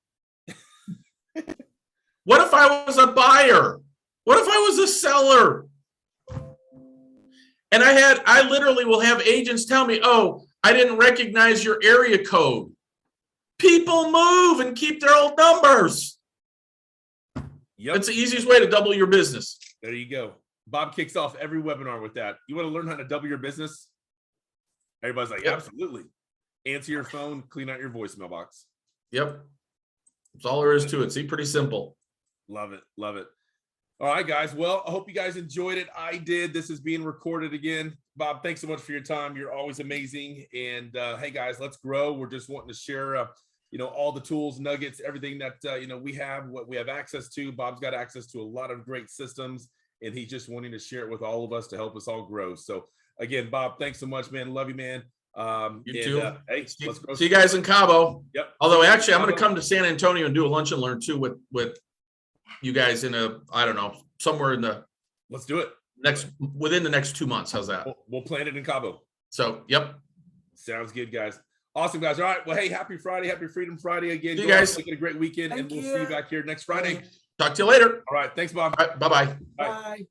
What if I was a buyer? What if I was a seller? And I literally will have agents tell me, "Oh, I didn't recognize your area code." People move and keep their old numbers. Yep. That's the easiest way to double your business. There you go. Bob kicks off every webinar with that. You want to learn how to double your business? Everybody's like, yep. Absolutely. Answer your phone, clean out your voicemail box. Yep. That's all there is to it. See, pretty simple. Love it. Love it. All right, guys. Well, I hope you guys enjoyed it. I did. This is being recorded again. Bob, thanks so much for your time. You're always amazing. And hey, guys, let's grow. We're just wanting to share, all the tools, nuggets, everything that, we have, what we have access to. Bob's got access to a lot of great systems, and he's just wanting to share it with all of us to help us all grow. So again, Bob, thanks so much, man. Love you, man. You too. Hey, let's grow. See you guys in Cabo. Yep. Although actually, I'm going to come to San Antonio and do a lunch and learn too with you guys somewhere in the. Let's do it. Within the next 2 months. How's that? We'll plan it in Cabo. So, yep. Sounds good, guys. Awesome, guys. All right. Well, hey, happy Friday. Happy Freedom Friday again. See you guys. Make it a great weekend, and we'll see you back here next Friday. Talk to you later. All right. Thanks, Bob. All right, bye-bye. Bye.